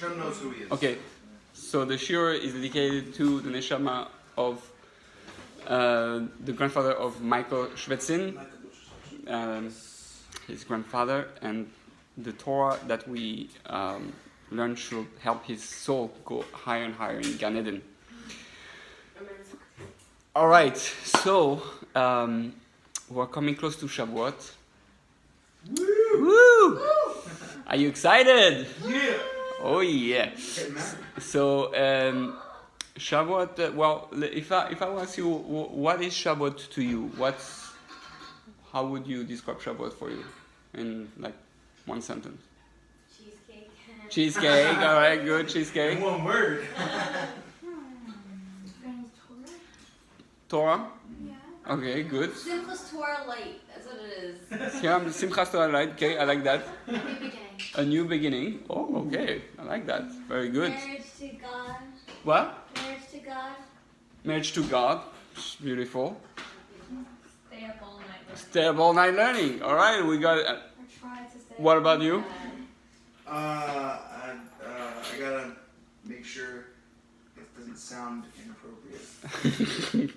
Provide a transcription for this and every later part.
Hashem knows who he is. Okay, so the shiur is dedicated to the neshama of the grandfather of Michael Schwetzin, his grandfather, and the Torah that we learn should help his soul go higher and higher in Gan Eden. All right, so we're coming close to Shavuot. Woo! Are you excited? Yeah. Oh yeah. So Shavuot. Well, if I ask you, what is Shavuot to you? How would you describe Shavuot for you in like one sentence? Cheesecake. Cheesecake. All right, good cheesecake. In one word. Torah. Yeah. Okay, good. Simchas Torah light. That's what it is. Simchas Torah light. Okay, I like that. New beginning. A new beginning. Oh, okay. I like that. Very good. Marriage to God. What? Marriage to God. Marriage to God. Beautiful. Stay up all night. Stay up all night learning. All right, we got. Or try to stay. What about you? I gotta make sure it doesn't sound inappropriate.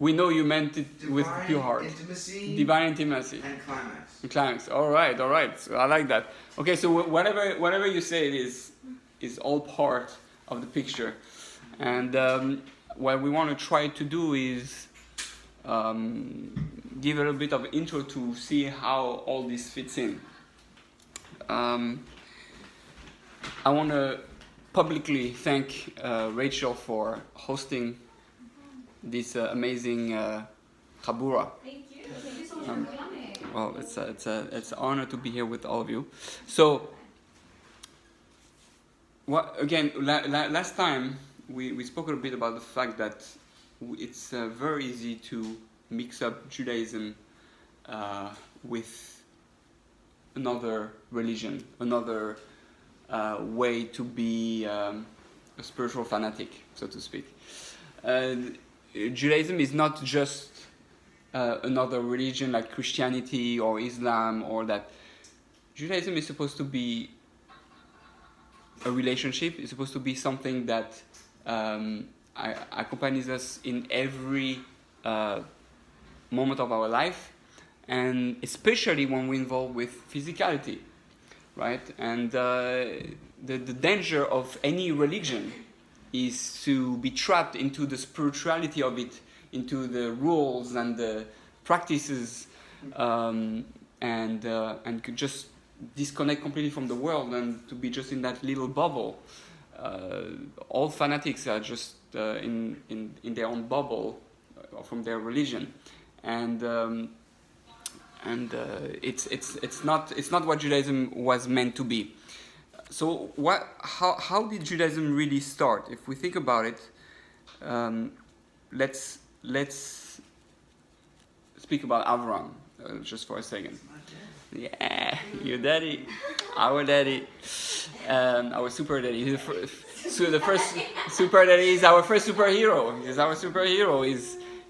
We know you meant it with pure heart. Intimacy. Divine intimacy. And climax. Climax. All right. So I like that. Okay, so whatever you say it is all part of the picture, and what we want to try to do is give a little bit of intro to see how all this fits in. I want to publicly thank Rachel for hosting this amazing chabura. Thank you. Thank you so much for coming. Well, it's an honor to be here with all of you. So, last time we spoke a bit about the fact that it's very easy to mix up Judaism with another religion, another way to be a spiritual fanatic, so to speak. Judaism is not just another religion like Christianity or Islam or that. Judaism is supposed to be a relationship. It's supposed to be something that accompanies us in every moment of our life, and especially when we're involved with physicality, right? And the danger of any religion is to be trapped into the spirituality of it, into the rules and the practices, and could just disconnect completely from the world and to be just in that little bubble. All fanatics are just in their own bubble from their religion, and it's not what Judaism was meant to be. So how did Judaism really start? If we think about it, let's speak about Avram just for a second. Yeah, your daddy, our daddy, our super daddy. The first super daddy is our first superhero. He's our superhero.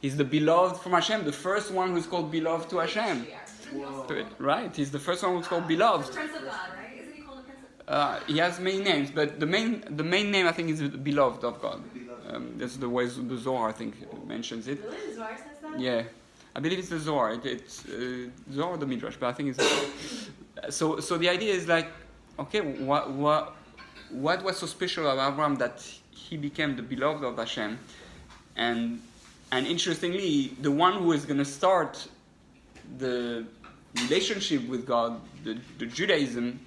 He's the beloved from Hashem, the first one who's called beloved to Hashem. Whoa. Right, he's the first one who's called beloved. Prince of God, right? Isn't he called the Prince of God? He has many names, but the main name I think is beloved of God. That's the way the Zohar I think mentions it. Really? The Zohar says that? Yeah, I believe it's the Zohar. It's Zohar or the Midrash, but I think it's so the idea is like, okay, what was so special about Abraham that he became the beloved of Hashem, and interestingly, the one who is going to start the relationship with God, the Judaism,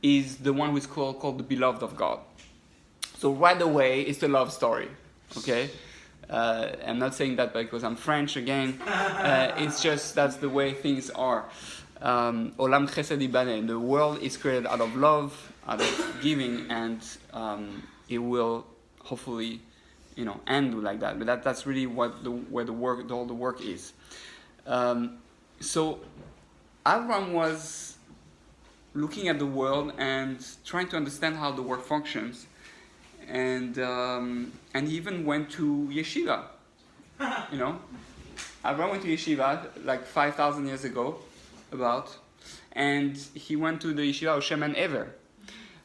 is the one who is called the beloved of God. So right away, it's a love story, okay? I'm not saying that because I'm French again. It's just that's the way things are. Olam chesed yibaneh. The world is created out of love, out of giving, and it will hopefully, end like that. But that's really where all the work is. So Avram was looking at the world and trying to understand how the world functions, and he even went to yeshiva. Avram went to yeshiva like 5,000 years ago, and he went to the yeshiva of Shem and Ever.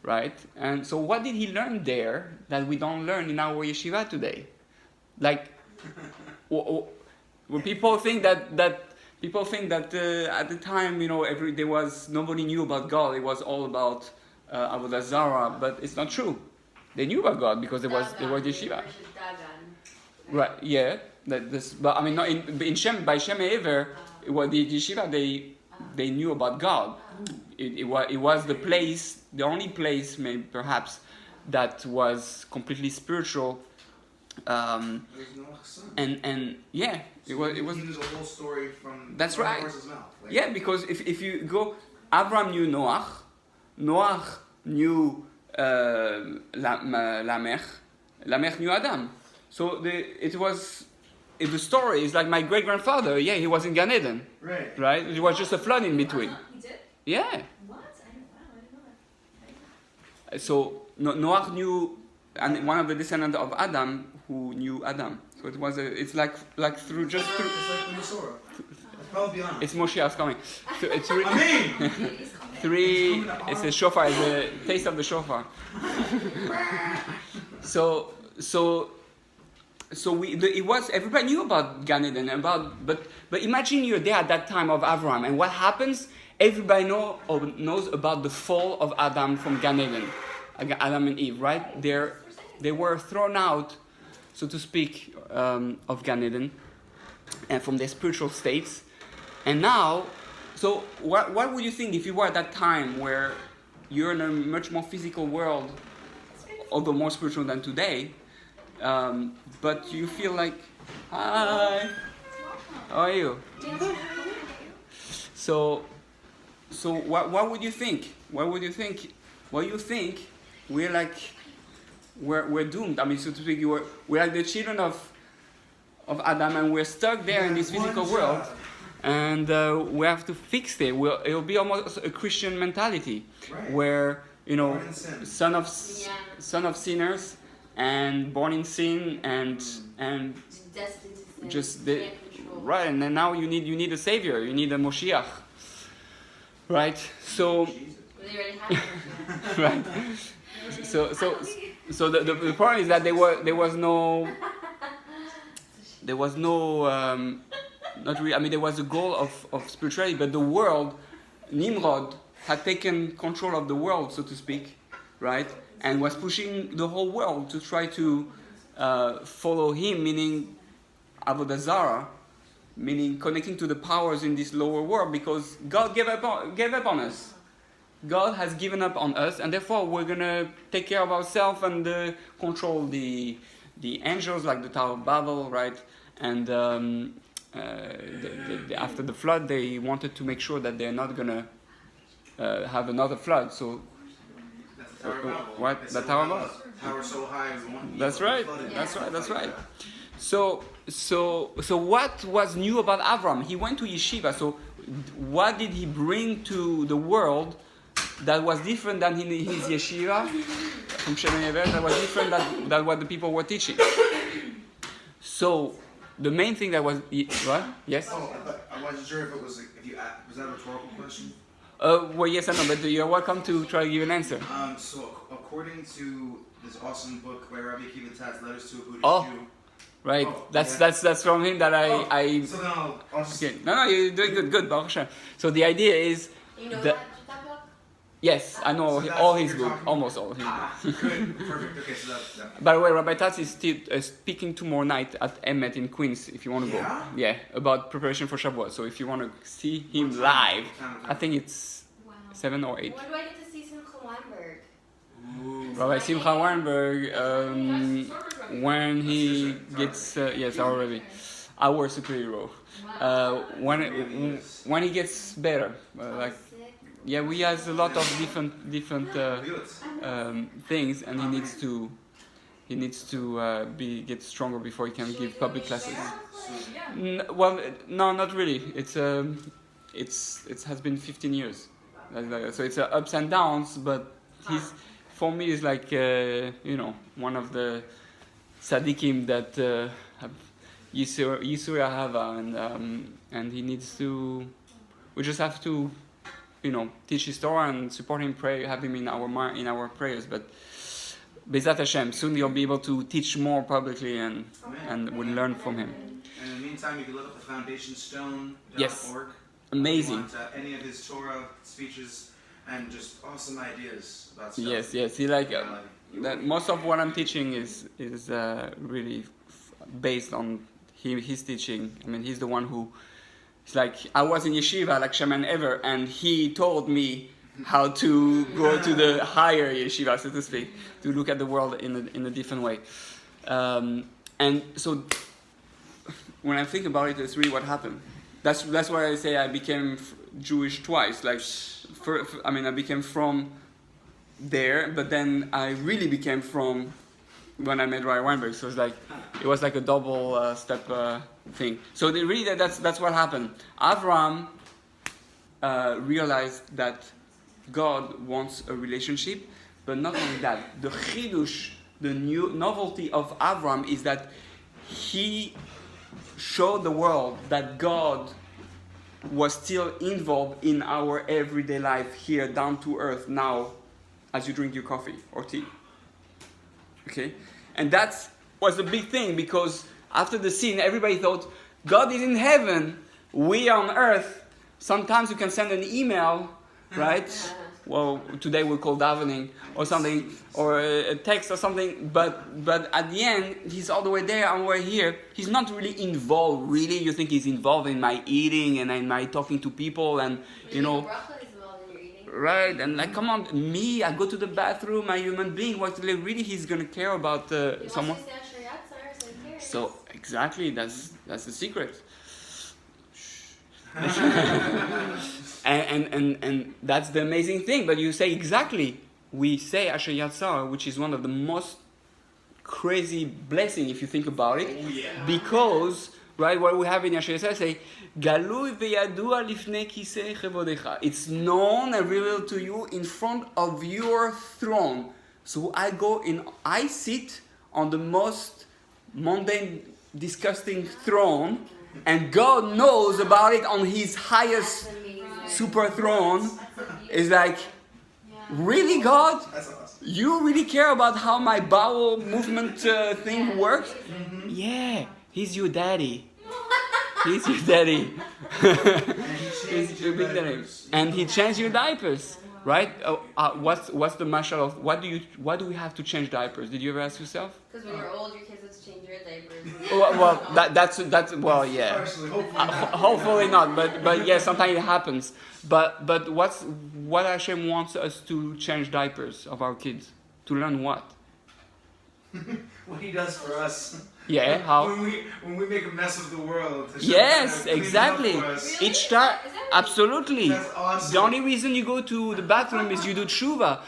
right? And so what did he learn there that we don't learn in our yeshiva today? Like, when people think that at the time, there was nobody knew about God. It was all about Avodah Zarah, but it's not true. They knew about God because there was yeshiva. Right? Yeah. But I mean, not in Shem by Shem Ever, it was the yeshiva. They knew about God. It was the place, the only place, maybe perhaps, that was completely spiritual. And yeah, it was. He knew the whole story from. That's from right. the horse's mouth. Like, Yeah, because if you go, Abraham knew Noach, Noach knew Lamech, Lamech knew Adam. So the story is like my great grandfather. Yeah, he was in Gan Eden, Right. right? It was just a flood in between. He did? Yeah. What? I didn't know that. So Noach knew, and one of the descendants of Adam who knew Adam. So it's like through. It's like the Masorah. It's probably beyond. It's Moshiach's coming. So it's really, Amen. three. It's a shofar. It's a taste of the shofar. So it was, everybody knew about Gan Eden, but imagine you're there at that time of Abraham, and what happens? Everybody knows about the fall of Adam from Gan Eden, Adam and Eve, right? They were thrown out, so to speak, of Gan Eden, and from their spiritual states, and now, so what would you think if you were at that time where you're in a much more physical world, although more spiritual than today? But you feel like, hi, how are you? So what would you think? What would you think? Well, you think we're doomed. I mean, so to speak, we're like the children of Adam, and we're stuck there in this physical world, and we have to fix it. It'll be almost a Christian mentality, Right. where Born in sin. son of sinners, and born in sin, and Destined to sin. just Can't control. right, and then now you need a savior, you need a Moshiach, right? So Jesus. They already have it. right, so the point is that there was no not really. I mean, there was a goal of spirituality, but the world, Nimrod had taken control of the world, so to speak, right? And was pushing the whole world to try to follow him, meaning Avodah Zarah, meaning connecting to the powers in this lower world, because God gave up on us. God has given up on us, and therefore we're gonna take care of ourselves and control the angels, like the Tower of Babel, right? And after the flood, they wanted to make sure that they're not gonna have another flood. So That's the Tower of Babel. What? It's The so Tower of high, Babel. Tower so high as one. That's right. flooded. That's right. That's Like right. that. So what was new about Avram? He went to yeshiva. So what did he bring to the world that was different than in his yeshiva from Shemen Ever? That was different than what the people were teaching. So the main thing that was what? Yes. Oh, I wasn't sure if it was was that a rhetorical question? Well, yes, I know, but you're welcome to try to give an answer. So according to this awesome book by Rabbi Akiva Tatz, Letters to a Buddhist Oh. Jew. Right. Oh, That's yeah. that's from him that I. So then I'll just. Okay. No, you're doing good, Baruch Hashem. So the idea is, You know The- that book? yes, I know So that's all what his you're book, talking almost all his book. Ah, good, perfect. Okay, so that. By the way, Rabbi Tatz is still speaking tomorrow night at Emmet in Queens, if you want to Yeah? go. Yeah, about preparation for Shavuot. So if you want to see him live, I think it's Wow. 7 or 8. When do I get to see Simcha Weinberg? Ooh. Rabbi Simcha Weinberg, when he gets, yes, already, our superhero. When he gets better, like, Sick. yeah, we has a lot of different Good. things, and he needs to get stronger before he can give public classes. Well, no, not really. It has been 15 years, so it's ups and downs. But for me, is like one of the tzaddikim that have Yisur Ahava, and he needs to. We just have to teach his Torah and support him, pray, have him in our prayers. But Bezat Hashem, soon you'll be able to teach more publicly and we'll learn from him. And in the meantime, you can look up the foundationstone.org. Yes. If you Amazing. want any of his Torah speeches and just awesome ideas about stuff. Yes. He that most of what I'm teaching is really based on his teaching. I mean, he's the one who. It's like I was in yeshiva like Shaman Ever, and he told me how to go to the higher yeshiva, so to speak, to look at the world in a different way. And so, when I think about it, it's really what happened. That's why I say I became Jewish twice. Like, I became from there, but then I really became from when I met Rabbi Weinberg. So it was like a double step thing. So that's what happened. Avram realized that God wants a relationship, but not only that. The chidush, the new novelty of Avram is that he showed the world that God was still involved in our everyday life here, down to earth, now, as you drink your coffee or tea. Okay? And that was a big thing, because after the sin, everybody thought, God is in heaven, we are on earth. Sometimes you can send an email, right? Well, today we call davening or something, or a text or something, but at the end, he's all the way there and we're here. He's not really involved, really. You think he's involved in my eating and in my talking to people and, right? And like, come on, me, I go to the bathroom, I'm a human being. What really he's going to care about someone? So, exactly, that's the secret. and that's the amazing thing. But you say exactly. We say Asher Yatzar, which is one of the most crazy blessing if you think about it. Oh, yeah. Because, right, what we have in Asher Yatzar say, Galui v'yadua lifnei kisei chevodecha. It's known and revealed to you in front of your throne. So I sit on the most mundane, disgusting throne, and God knows about it on His highest super throne. It's like, really, God? That's awesome. You really care about how my bowel movement thing works? Mm-hmm. Yeah, He's your daddy. He's your daddy. He's your big daddy. And He changed your diapers, right? What's the mashal of why do we have to change diapers? Did you ever ask yourself? Because when you're old, your kids have to change your diapers. Well, that's well, yeah. Partially, Hopefully not, but yeah, sometimes it happens. But what Hashem wants us to change diapers of our kids to learn what? What He does for us. Yeah, how? When we make a mess of the world. Hashem Yes, cleans it up exactly. for us. Really? Each time, Is that- absolutely. That's awesome. The only reason you go to the bathroom is you do tshuva.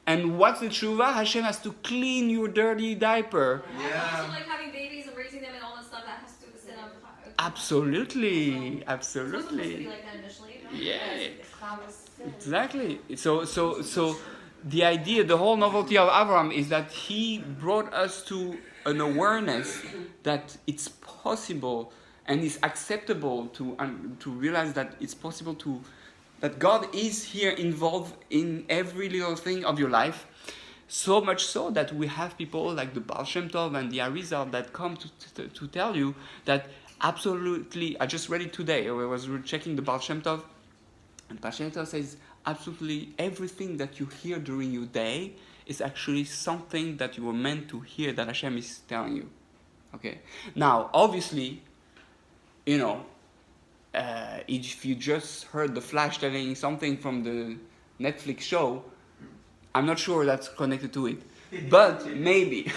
And what's the tshuva? Hashem has to clean your dirty diaper. Yeah. Also, like having babies and raising them and all that stuff, that has to do with sin of Absolutely, It's supposed to be absolutely. like that initially. No? Yeah, Cloud was sin. exactly. So the idea, the whole novelty of Avram is that he brought us to an awareness that it's possible and it's acceptable to realize that it's possible that God is here involved in every little thing of your life. So much so that we have people like the Baal Shem Tov and the Arizal that come to tell you that absolutely, I just read it today, I was checking the Baal Shem Tov, and Baal Shem Tov says absolutely everything that you hear during your day is actually something that you were meant to hear that Hashem is telling you. Okay? Now, obviously, if you just heard the Flash telling something from the Netflix show, I'm not sure that's connected to it. But maybe.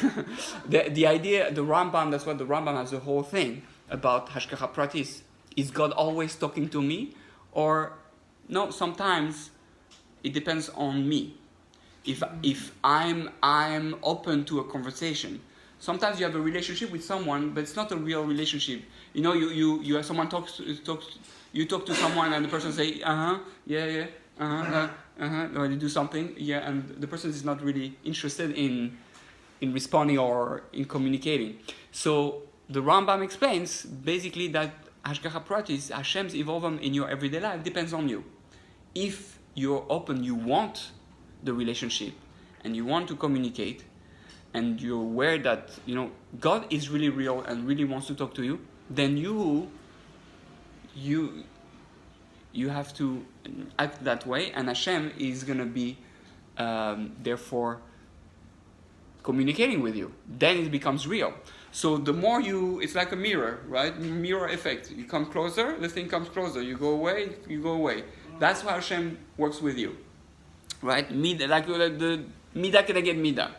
the idea, the Rambam, that's what the Rambam has the whole thing about Hashgacha Pratis. Is God always talking to me? Or, no, sometimes it depends on me. If I'm open to a conversation. Sometimes you have a relationship with someone, but it's not a real relationship. You have someone you talk to someone and the person say, yeah, or you do something, yeah, and the person is not really interested in responding or in communicating. So the Rambam explains basically that Hashgacha Pratis, Hashem's involvement in your everyday life depends on you. If you're open, you want the relationship, and you want to communicate, and you're aware that God is really real and really wants to talk to you, then you have to act that way, and Hashem is gonna be therefore communicating with you. Then it becomes real. So the more it's like a mirror, right? Mirror effect. You come closer, the thing comes closer. You go away, you go away. That's how Hashem works with you, right? Like the mida keneged mida.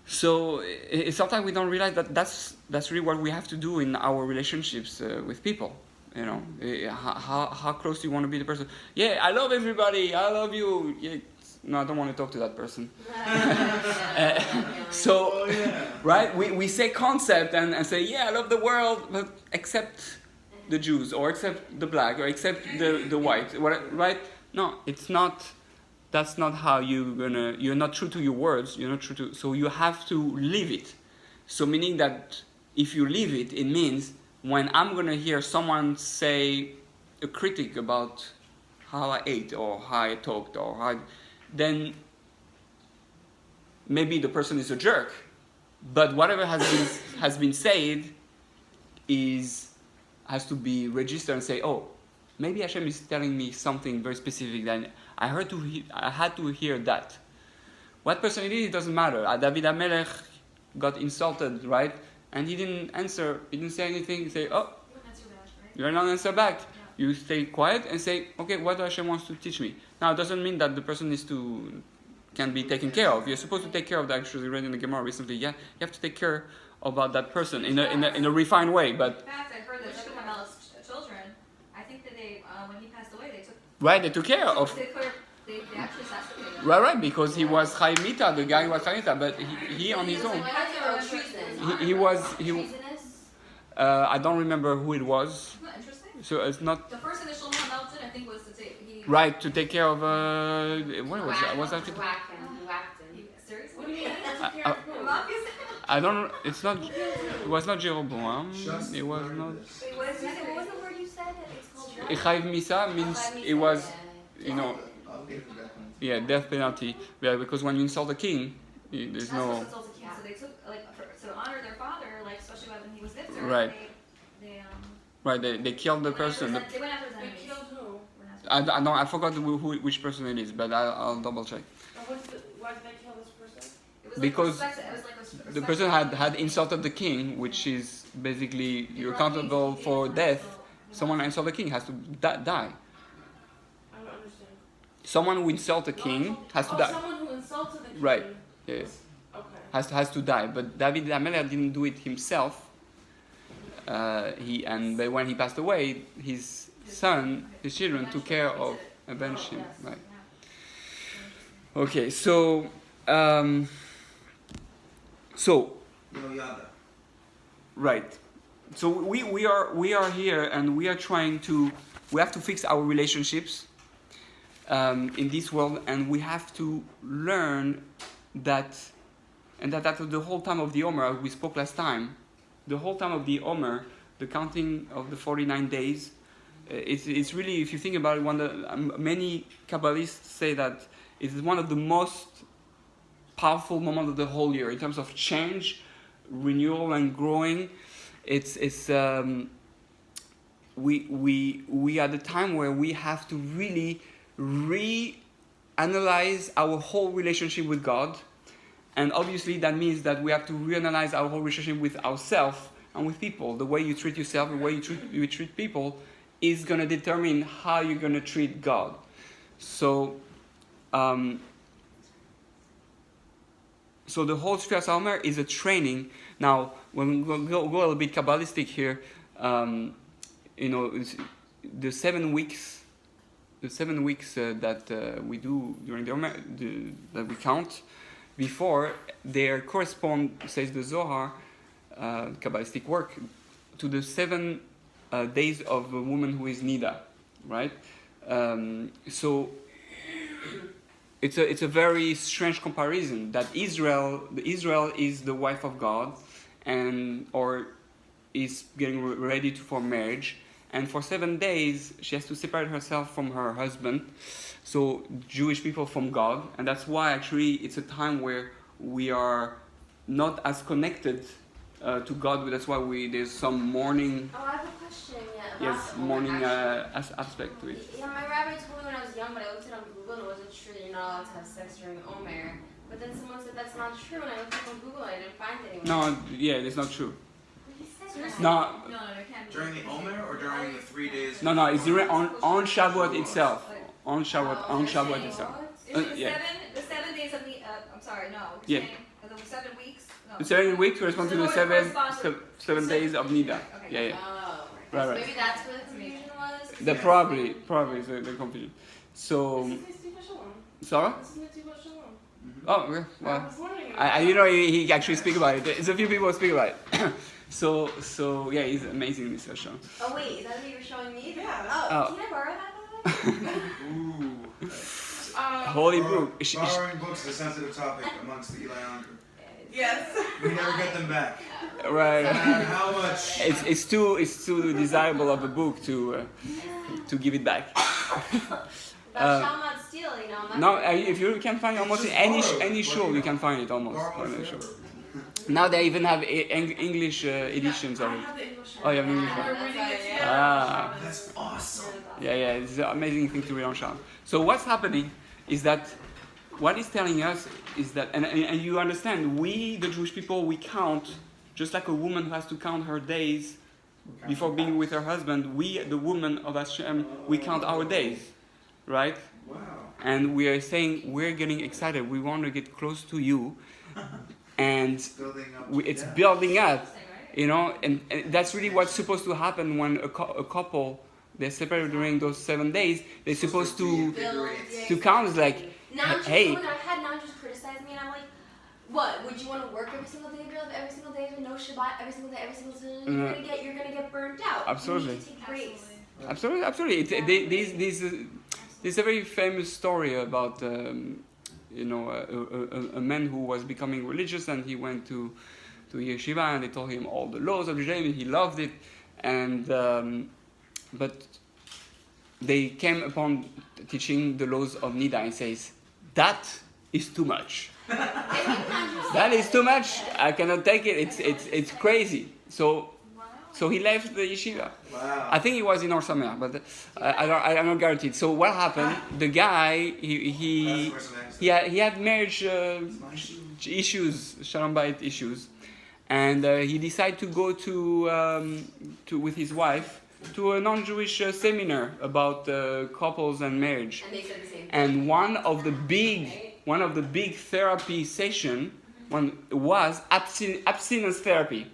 So sometimes we don't realize that that's really what we have to do in our relationships with people. How close do you want to be to the person? Yeah, I love everybody. I love you. Yeah, no, I don't want to talk to that person. Right? We say concept and say, yeah, I love the world, but except the Jews, or except the black, or except the white, right? No, it's not. That's not how you're not true to your words. You're not true to. So you have to live it. So meaning that if you live it, it means when I'm gonna hear someone say a critic about how I ate or how I talked then maybe the person is a jerk, but whatever has been said has to be registered and say, oh, maybe Hashem is telling me something very specific that I had to hear that. What person it is, it doesn't matter. David HaMelech got insulted, right? And he didn't answer, he didn't say anything. He say, oh, you're not answer back. Yeah. You stay quiet and say, okay, what Hashem wants to teach me. Now, it doesn't mean that the person can be taken care of. You're supposed to take care of that. Actually, read in the Gemara recently. Yeah, you have to take care about that person in a refined way. But in fact, I heard that David HaMelech's children, I think that they, when he passed away, they took care of. They actually assassinated him. Right, because he was Chaim Mita, the guy was Chaim Mita, but he on his own. He was. I don't remember who it was. Isn't that interesting? So it's not. The first initial Shlomo did, I think, was to take. Right, to take care of. What was that? Was that? He whacked him. Seriously? What do you mean? I don't. It's not. It was not Jeroboam. It was not. Wait, what was the word you said? It's called what? Chayiv Misa means it was, death penalty. Yeah, because when you insult a king, there's no. So they took to honor their father, especially when he was victor. Right. They killed the person. They went after his enemies. They killed who? I forgot which person it is, but I'll double check. Why did they kill this person? Because the person had insulted the king, which is basically you're accountable for death. Someone insult the king has to die. I don't understand. Someone who insults the king has to die. Someone who insulted the king. Right. Yeah. Okay. Has to die. But David HaMelech didn't do it himself. But when he passed away, his children took care of avenged him. Right. Okay. So. Right. So we are here and we are trying to. We have to fix our relationships in this world, and we have to learn that. And that the whole time of the Omer, we spoke last time, the whole time of the Omer, the counting of the 49 days, it's really, if you think about it, many Kabbalists say that it's one of the most powerful moments of the whole year in terms of change, renewal, and growing. We are at the time where we have to really reanalyze our whole relationship with God. And obviously that means that we have to reanalyze our whole relationship with ourselves and with people. The way you treat yourself, the way you treat people is going to determine how you're going to treat God. So the whole Shvias HaOmer is a training. Now, when we go a little bit Kabbalistic here, the 7 weeks that we do during the Omer, that we count, before, they correspond, says the Zohar, Kabbalistic work, to the 7 days of a woman who is Nida, right? So it's a very strange comparison that Israel is the wife of God, or is getting ready for marriage, and for 7 days she has to separate herself from her husband. So Jewish people from God, and that's why actually it's a time where we are not as connected to God. That's why there's some mourning. Oh, I have a question. Yeah. Yes, mourning aspect to it. Yeah, my rabbi told me when I was young, but I looked it on Google and it wasn't true. You're not allowed to have sex during Omer. But then someone said that's not true, and I looked up on Google and I didn't find it anywhere. No, yeah, it's not true. He said that. No, No, there can't be. During the Omer or during the 3 days? no, it's on Shavuot itself. On Shavuot itself. Is it yeah. the 7 days of the, I'm sorry, no. Yeah. The 7 weeks? No. The 7 weeks correspond to the So it corresponds to- 7 days of Nida. Okay. Yeah, yeah. Oh, Right, so right. maybe that's where the confusion was. The probably is the confusion. So, This is Netivat Shalom. Sarah? This is Netivat Shalom. Oh, okay. I Well, was wondering. he actually speak about it. There's a few people who speak about it. so yeah, he's amazing this show. Oh wait, is that what you were showing me? Yeah. Oh, can I borrow that by the way? Ooh. Holy book. Borrowing books is a sensitive topic amongst the Eli Andrew. Yes. We never get them back. Right. No matter how much. It's too desirable of a book to give it back. But shall not steal, you know. I'm No, not if you can find almost Just any borrow it, any but show, you you can find it almost. Borrow on it a show. forever. Now they even have English editions of I it. have the English one. Oh, you have the English one. We're reading it Yeah. together. Ah. That's awesome. Yeah, it's an amazing thing to read on Shabbos. So what's happening is that what it's telling us is that, and you understand, we, the Jewish people, we count, just like a woman who has to count her days before being with her husband, we, the woman of Hashem, we count our days, right? Wow. And we are saying, we're getting excited, we want to get close to you, and Building up. it's Yeah. building up, Interesting, right? you know, and that's really what's supposed to happen when a couple, they're separated during those 7 days, they're supposed to reinvigorate. count, like, Now just hey. when I had now just criticized me and I'm like, what? Would you want to work every single day of your life, every single day, no Shabbat, every single day, every single day? You're gonna get burnt out. Absolutely. You need to take breaks. Absolutely. Absolutely. There's a very famous story about a man who was becoming religious and he went to yeshiva and they told him all the laws of Judaism. He loved it, and but they came upon teaching the laws of Nida and says that is too much. That is too much. I cannot take it. It's crazy. So he left the yeshiva. Wow. I think he was in Or Sameach, but I'm not guaranteed. So what happened? The guy he had marriage issues, shalom bayit issues, and he decided to go to with his wife to a non-Jewish seminar about couples and marriage. And they said the same thing. And one of the big therapy session was abstinence therapy.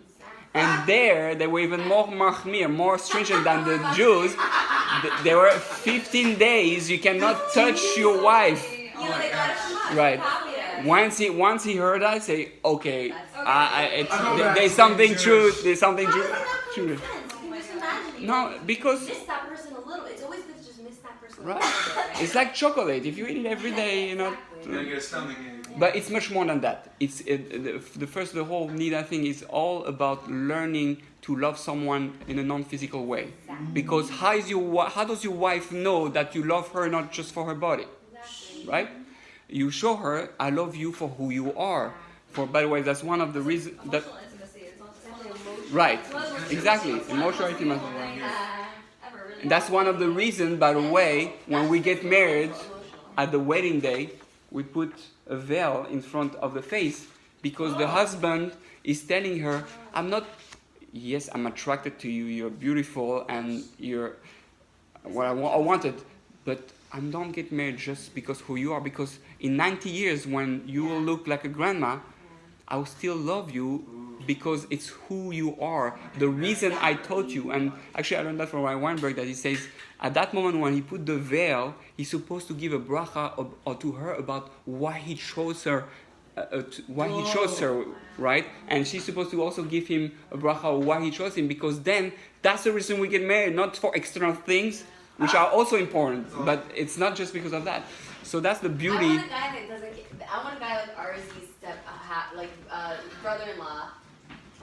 And there, they were even more machmir, more stringent than the Jews. There were 15 days you cannot touch your wife. You know, they got it Right. Once he heard that, say, okay, there's something true. There's something true. You can just imagine. You No, because miss that person a little. It's always good to just miss that person a right, little bit. it's like chocolate. If you eat it every day, you know. Exactly. You're gonna get a stomach ache. But it's much more than that. The whole Nida thing is all about learning to love someone in a non-physical way. Because how does your wife know that you love her not just for her body, Exactly. right? You show her, I love you for who you are. By the way, that's one of the reasons that. Emotional intimacy. It's also emotional. Right, It's one of the exactly. most Emotional beautiful intimacy. things ever, really. And that's one of the reasons, by the way, when we get married, at the wedding day, we put a veil in front of the face because the husband is telling her, yes, I'm attracted to you, you're beautiful and you're what I wanted, but I don't get married just because who you are, because in 90 years when you will look like a grandma, I will still love you because it's who you are, the reason I taught you. And actually I learned that from Rabbi Weinberg, that he says at that moment when he put the veil, he's supposed to give a bracha to her about why he chose her, right? And she's supposed to also give him a bracha of why he chose him, because then that's the reason we get married, not for external things, which are also important, but it's not just because of that. So that's the beauty. I want a guy that doesn't. I want a guy like RZ's brother-in-law.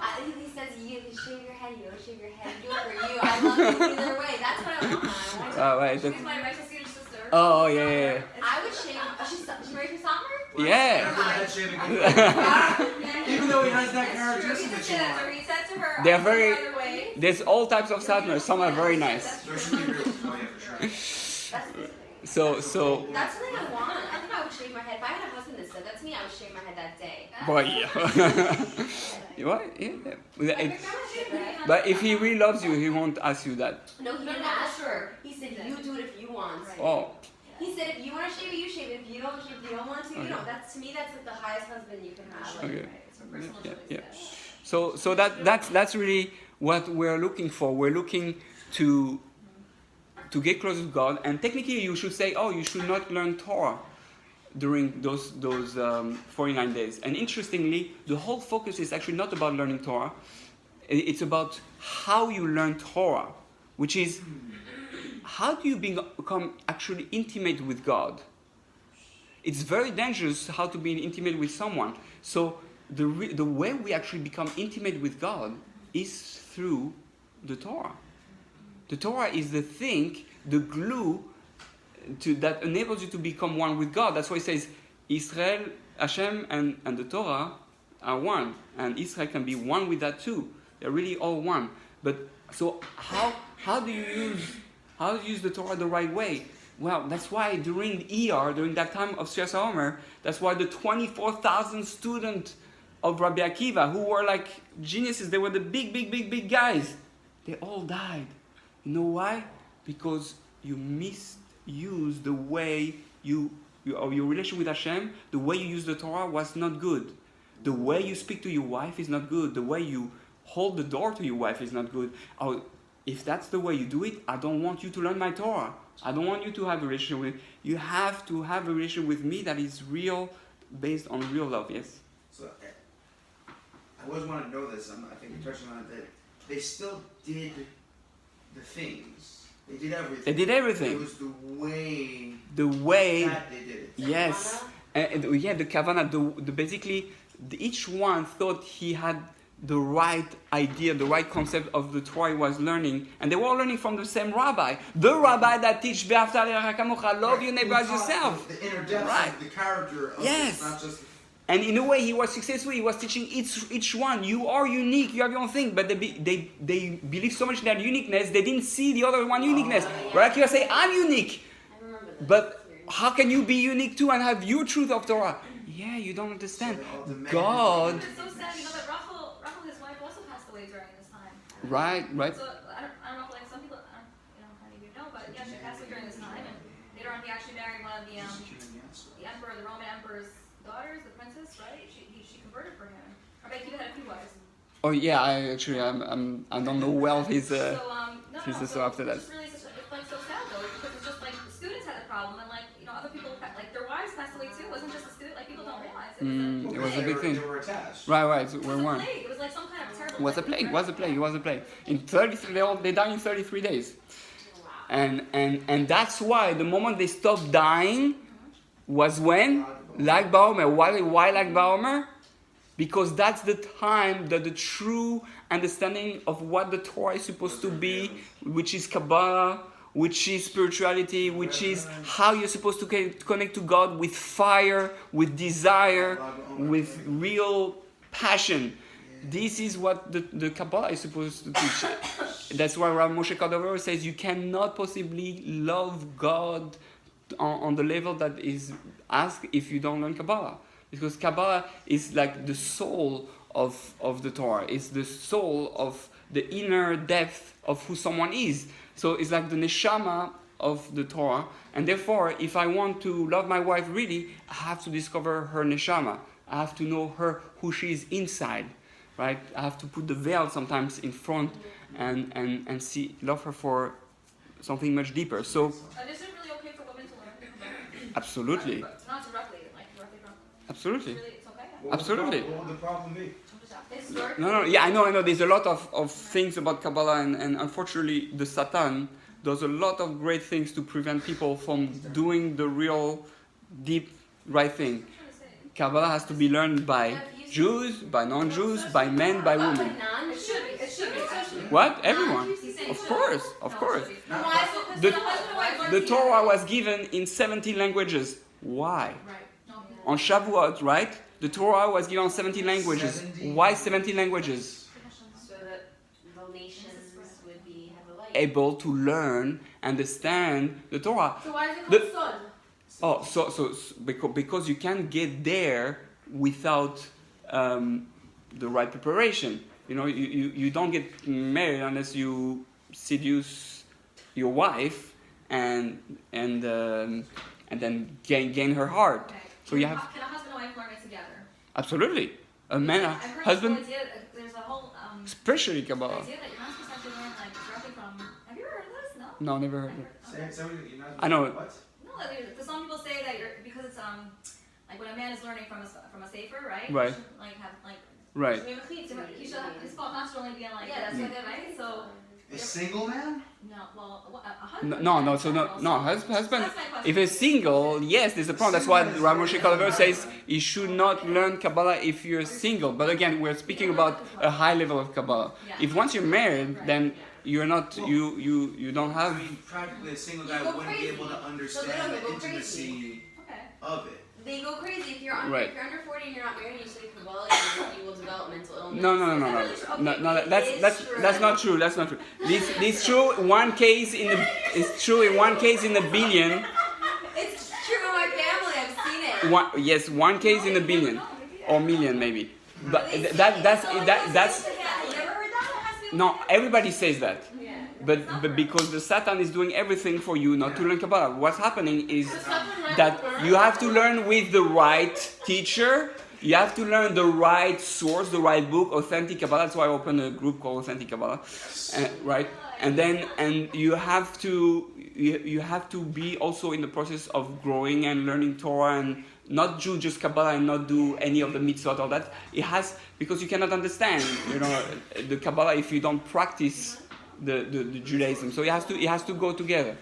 He says you can shave your head, you don't shave your head, do it for you. I love you either way. That's what I want. Right. She's my Mexican sister. Oh, yeah. I would shave. She married to Summer? Yeah. Even though he has that It's true. characteristic He that said you to want. her. He said to her, They're I can very- go either way. There's all types of sadness. Some are very nice. That's There true. should be real. Oh yeah, for sure. That's the thing. So That's something I want. I think I would shave my head. If I had a husband that said that to me, I would shave my head that day. boy, yeah. What? Yeah. Like, It- your grandma shaved me on But the- if he really loves you, he won't ask you that. No, he No, didn't no, ask for her. sure. He said, you do it if you want. Right. Oh, He said, if you want to shave it, you shave it. If you don't want to, you Okay. don't. That's, to me, that's like the highest husband you can have. Right, Okay. right. It's a personal Yeah, choice, yeah. yes. so that's really what we're looking for. We're looking to get closer to God, and technically you should say, oh, you should not learn Torah during those 49 days. And interestingly, the whole focus is actually not about learning Torah. It's about how you learn Torah, which is how do you become actually intimate with God. It's very dangerous how to be intimate with someone. So the way we actually become intimate with God is through the Torah. The Torah is the thing, the glue that enables you to become one with God. That's why it says Israel, Hashem, and the Torah are one. And Israel can be one with that too. They're really all one. But so how do you use the Torah the right way? Well, that's why during that time of Sfiras HaOmer, that's why the 24,000 students of Rabbi Akiva, who were like geniuses, they were the big guys, they all died. You know why? Because you misused the way your relation with Hashem, the way you use the Torah was not good. The way you speak to your wife is not good. The way you hold the door to your wife is not good. Oh, if that's the way you do it, I don't want you to learn my Torah. I don't want you to have a relationship with me. You have to have a relationship with me that is real, based on real love, yes? So I always want to know this. I think you touched on it. That they still did the things. They did everything. They did everything. It was the way that they did it. Yes. Yeah, the Kavanah, basically, each one thought he had the right idea, the right concept of the Torah he was learning, and they were all learning from the same rabbi. The rabbi that teach Ve'ahavta l're'echa kamocha, love your neighbor as yourself. The inner depths Right. of the character of Yes. it, not just... And in a way, he was successful. He was teaching each one. You are unique. You have your own thing. But they believe so much in their uniqueness, they didn't see the other one uniqueness. Right? You say, I'm unique. I remember that. But how can you be unique too and have your truth of Torah? Yeah, you don't understand. God. It's so sad, you know, that Rachel, his wife, also passed away during this time. Right. So I don't know if like some people, how do you know, but yeah, she passed away during this time, and later on he actually married one of the emperor, the Roman emperor's daughters, the princess, right? She converted for him. I bet you had a few wives. Oh yeah, I don't know well his. So after that. It's just really it's like so sad though, because it's just like the students had a problem, and like other people like their wives passed away too. It wasn't just a student. Like people don't realize it. It was a big thing. They were attached. Right. It We're was a one. plague. It was like some kind of terrible. It was a plague. In 33, they died in 33 days. And that's why the moment they stopped dying was when Lag BaOmer. Why Lag BaOmer? Because that's the time that the true understanding of what the Torah is supposed to be, which is Kabbalah, which is spirituality, which is how you're supposed to connect to God with fire, with desire, with real passion. This is what the Kabbalah is supposed to teach. That's why Rav Moshe Cordovero says you cannot possibly love God on the level that is asked if you don't learn Kabbalah. Because Kabbalah is like the soul of the Torah. It's the soul of the inner depth of who someone is. So it's like the neshama of the Torah. And therefore, if I want to love my wife really, I have to discover her neshama. I have to know her, who she is inside. Right? I have to put the veil sometimes in front and love her for something much deeper. So Is it really okay for women to learn Kabbalah? absolutely. Not directly from. Absolutely. It's really, it's okay. Absolutely. What would the problem be? Historically, No, yeah, I know. There's a lot of things about Kabbalah, and unfortunately, the Satan does a lot of great things to prevent people from doing the real, deep, right thing. Kabbalah has to be learned by if you Jews, by non-Jews, by men, by women. It should be. It should be. Actually. What? Everyone. He's saying Of it should course, be. of No, it course. should be. Not- Why is it because The- the husband and wife The learn Torah together? was given in 17 languages. Why? Right. No. On Shavuot, right? The Torah was given on 17 languages. 17? Why 17 languages? So that the nations would be have a light. Able to learn, understand the Torah. So why is it The- called son? Oh, so because you can't get there without the right preparation. You know, you don't get married unless you seduce your wife and then gain her heart. Okay. So you have Can a husband and wife learn it together? absolutely a man, I've heard husband, this whole idea, there's a whole especially Kabbalah. idea that you're not supposed to actually learn like directly from. Have you ever heard of this? No. No, never heard I've of it. heard- Say what you're not. I know. What? No, because some people say that you're because it's like when a man is learning from a sefer, right? Right. He should, like have like Right. he should have his fault not only being like Yeah, that's this, why they're right? So A single man? no, well, a husband. No. So husband. That's my question. If it's single, yes, there's a problem. That's why Rav Moshe Kalaver says you should not learn Kabbalah if you're single. But again, we're speaking about a high level of Kabbalah. Yeah. If once you're married, then you're not you don't I have. mean, practically a single You guy go wouldn't be able to crazy. understand So they the don't go intimacy Okay. of it. They go crazy if you're under Right. if you're under 40 and you're not married and you study Kabbalah, you will develop mental illness. No. That's not true. That's not true. This true one case in the it's true in one case in a billion. It's true in my family. I've seen it. One case in a billion or million maybe. But that's You never heard that? no. Everybody says that. Yeah. But because the Satan is doing everything for you not to learn Kabbalah, what's happening is that you have to learn with the right teacher. You have to learn the right source, the right book, authentic Kabbalah. That's why I opened a group called Authentic Kabbalah, right? And you have to be also in the process of growing and learning Torah and not do just Kabbalah and not do any of the mitzvot or that. It has because you cannot understand, the Kabbalah if you don't practice the Judaism. So it has to go together.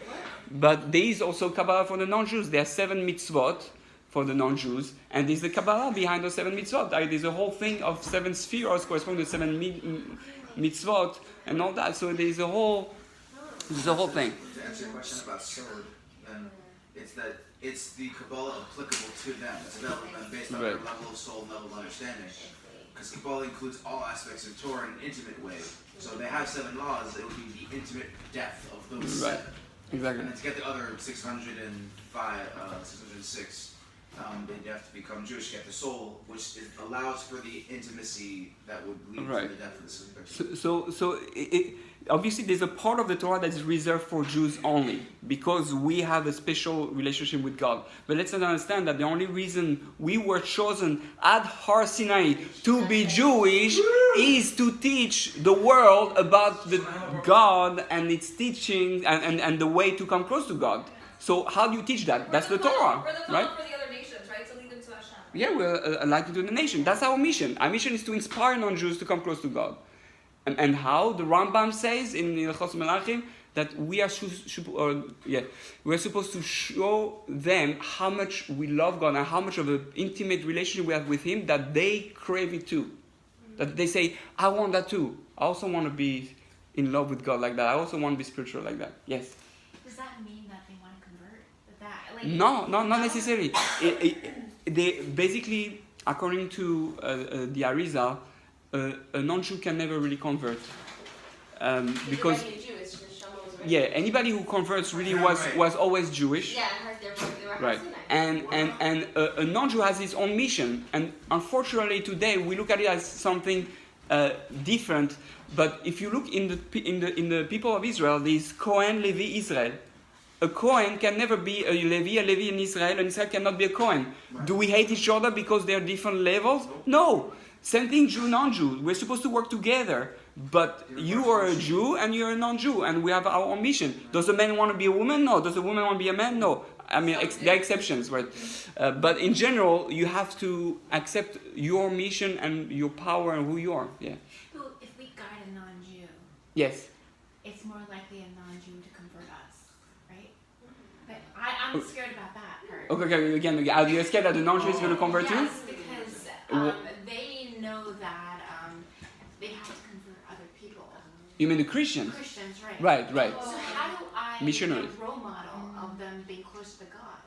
But there is also Kabbalah for the non-Jews. There are 7 mitzvot for the non-Jews, and there's the Kabbalah behind the 7 mitzvot. There's a whole thing of 7 spheres corresponding to 7 mitzvot and all that. So there's a whole thing. To answer your question about sword, then it's that it's the Kabbalah applicable to them. It's available to them based on their Right. level of soul, level of understanding. Because Kabbalah includes all aspects of Torah in an intimate way. So they have 7 laws, it would be the intimate depth of those Right. 7. Exactly. And then to get the other 606, they'd have to become Jewish, get the soul, which allows for the intimacy that would lead Right. to the depth of the spiritual. So obviously there's a part of the Torah that is reserved for Jews only because we have a special relationship with God. But let's not understand that the only reason we were chosen at Har Sinai to be Jewish is to teach the world about the God and its teaching and the way to come close to God. So how do you teach that? That's the Torah, right? For the other nations, right? To lead them to Hashem. Yeah, we're lighting to the nation. That's our mission. Our mission is to inspire non-Jews to come close to God. And how? The Rambam says in Hilchos Melachim that we are we're supposed to show them how much we love God and how much of an intimate relationship we have with Him that they crave it too. That they say, I want that too. I also want to be in love with God like that. I also want to be spiritual like that. Yes. Does that mean that they want to convert? No, not necessarily. They basically, according to the Arizal, a non-Jew can never really convert because anybody who converts really was always Jewish. Yeah, they were Right, and a non-Jew has his own mission, and unfortunately today we look at it as something different. But if you look in the people of Israel, there's Cohen, Levi, Israel. A Cohen can never be a Levi in Israel, and Israel cannot be a Cohen. Right. Do we hate each other because they're different levels? No. Same thing, Jew, non-Jew. We're supposed to work together. But you are a Jew and you're a non-Jew, and we have our own mission. Does a man want to be a woman? No. Does a woman want to be a man? No. I mean, there are exceptions, right? But in general, you have to accept your mission and your power and who you are. Yeah. So if we guide a non-Jew, Yes. it's more likely a non-Jew to convert us, right? But I'm scared about that part. Okay. Again, are you scared that the non-Jew is going to convert you? Yes, because they know that they have to convert other people. You mean the Christians? Christians, right? Right, right. So how do I Missionaries. be a role model of them being close to God?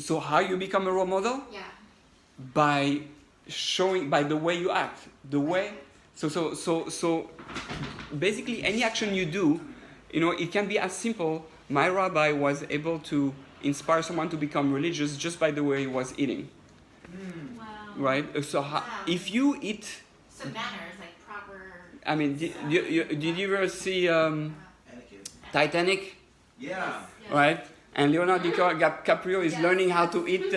So how you become a role model? Yeah. By showing, by the way you act, the way. So basically, any action you do, it can be as simple. My rabbi was able to inspire someone to become religious just by the way he was eating, Wow. right? So if you eat, Some manners, like proper. I mean, did you ever see Etiquette. Titanic, Yeah. right? And Leonardo DiCaprio is learning how to eat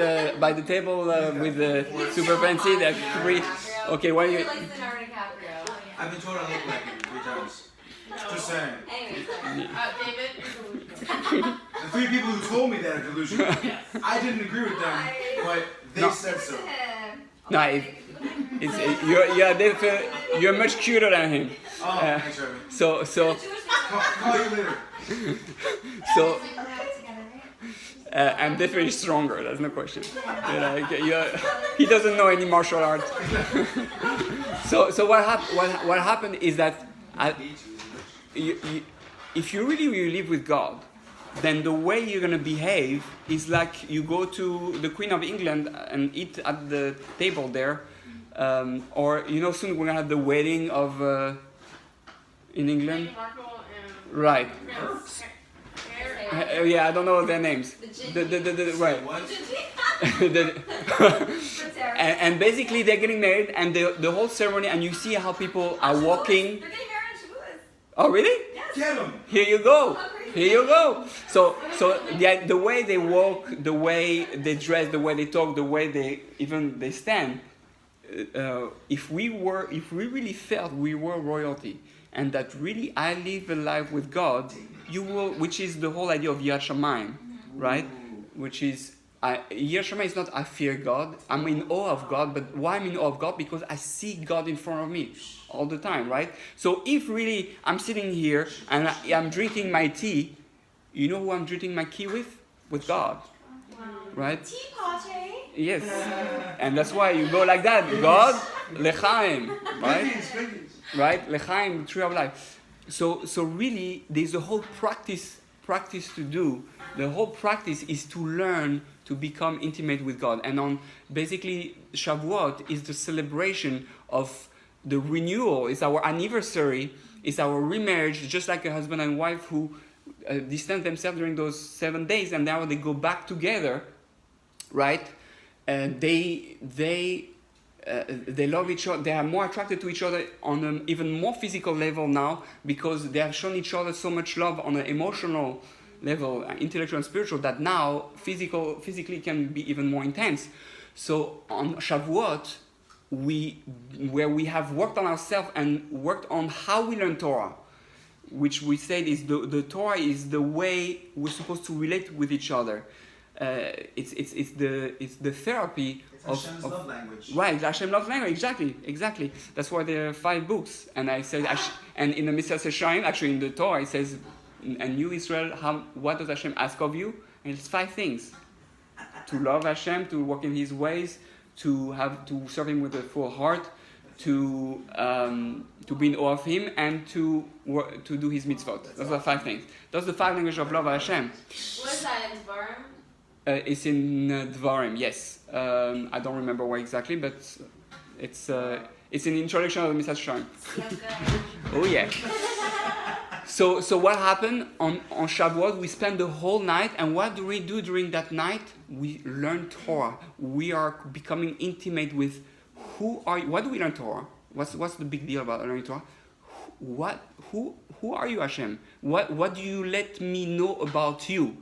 by the table with the super fancy. There are three. Okay, what do you? Like Leonardo DiCaprio. I've been told I look like him 3 times. Just saying. Anyways, David, you're delusional. The 3 people who told me that are delusional. Yes. I didn't agree with them, but they No. said so. No, you're much cuter than him. Oh, thanks, Reverend. So Call you later. so. I'm definitely stronger. That's no question. He doesn't know any martial arts. so what happened is that if you really live with God, then the way you're gonna behave is like you go to the Queen of England and eat at the table there, or soon we're gonna have the wedding of in England, Meghan Markle and right? Prince Harry. Yeah, I don't know their names. The The right. What? And basically they're getting married and the whole ceremony and you see how people are walking. They're getting married in Shavuot. Oh really? Yes. Get him! Here you go. Here you go. So the way they walk, the way they dress, the way they talk, the way they stand. If we really felt we were royalty and that really I live a life with God, you will, which is the whole idea of Yirat Shamayim, right? Which is Yirat Shamayim is not I fear God. I'm in awe of God, but why I'm in awe of God? Because I see God in front of me all the time, right? So if really I'm sitting here and I'm drinking my tea, you know who I'm drinking my tea with? With God, right? Tea party. Yes, and that's why you go like that. God, Lechaim, right? Right, Lechaim, tree of life. So really, there's a whole practice to do. The whole practice is to learn to become intimate with God. And on basically Shavuot is the celebration of the renewal. It's our anniversary. It's our remarriage, just like a husband and wife who distance themselves during those 7 days, and now they go back together, right? And they love each other. They are more attracted to each other on an even more physical level now because they have shown each other so much love on an emotional level, intellectual and spiritual, that now physically can be even more intense. So on Shavuot, where we have worked on ourselves and worked on how we learn Torah, which we said is the Torah is the way we're supposed to relate with each other. It's the therapy It's Hashem's love language. Right, Hashem love language, exactly. That's why there are 5 books. And I said, and in the Mitzvah Seshayim, actually in the Torah, it says, and you Israel, what does Hashem ask of you? And it's 5 things: to love Hashem, to walk in His ways, to serve Him with a full heart, to be in awe of Him, and to do His mitzvot. Those are 5 things. Those are the 5 languages of love of Hashem. What is that in Dvarim? It's in Dvarim, yes. I don't remember where exactly, but it's in the introduction of the Mitzvah Shem. Oh yeah. So what happened on Shavuot? We spend the whole night, and what do we do during that night? We learn Torah. We are becoming intimate with who are you. What do we learn Torah? What's the big deal about learning Torah? Who are you, Hashem? What do you let me know about you?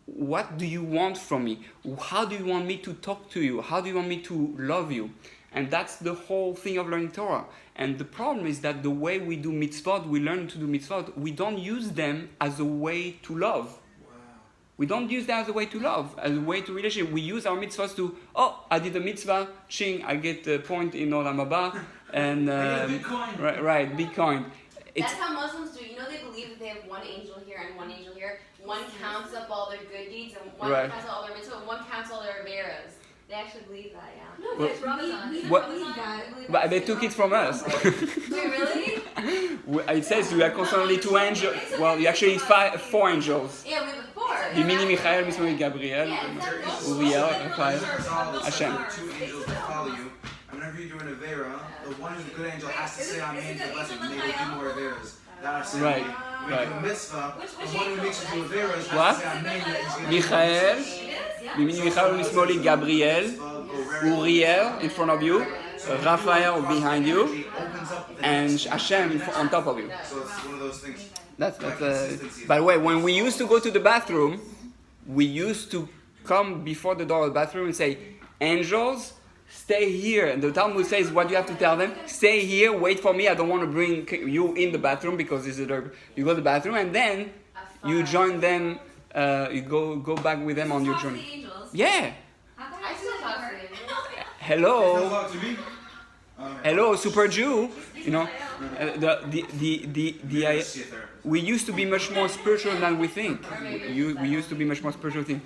What do you want from me? How do you want me to talk to you? How do you want me to love you? And that's the whole thing of learning Torah. And the problem is that the way we do mitzvot, we learn to do mitzvot, we don't use them as a way to love. Wow. We don't use that as a way to love, as a way to relationship. We use our mitzvahs to, I did a mitzvah, ching, I get a point in Olam Haba, and I get Bitcoin. Right, Bitcoin. That's how Muslims do. You know, they believe that they have one angel here and one angel here. One counts up all their good deeds and one Right. counts up all their mitzvot, one counts all their averas. They actually believe that, yeah. No, Well, it's Ramazan. we It's What- Ramazan. that. I believe But that. they took it from us. Wait, really? It says you are constantly two angels. Well, you actually four angels. Yeah, we have four. Yemini Michael, Mismoni Gabriel, Yeah, exactly. Uriel, Raphael. Hashem. Hashem. Two angels that follow you. And whenever you do an Avera, the one who's a good angel has to say Amen to the blessing. May there be more Averas. That are saying, Right, when you right. do a mitzvah, the one who makes you do Averas What? has to say Amen that he's going to Michael, It is, yeah. Yemini Michael, Mismoli Gabriel, Uriel in front of you, Raphael behind you, and Hashem on top of you. So it's one of those things. That's by the way, when we used to go to the bathroom, we used to come before the door of the bathroom and say, angels, stay here. And the Talmud says, what do you have to tell them? Stay here, wait for me. I don't want to bring you in the bathroom because this is you go to the bathroom and then you join them. You go back with them on your Talk to journey. the angels. Yeah. How come I you still do talk that? to them. Hello. Talk to me. Hello, super Jew. You know, we used to be much more spiritual than we think. We used to be much more spiritual thing.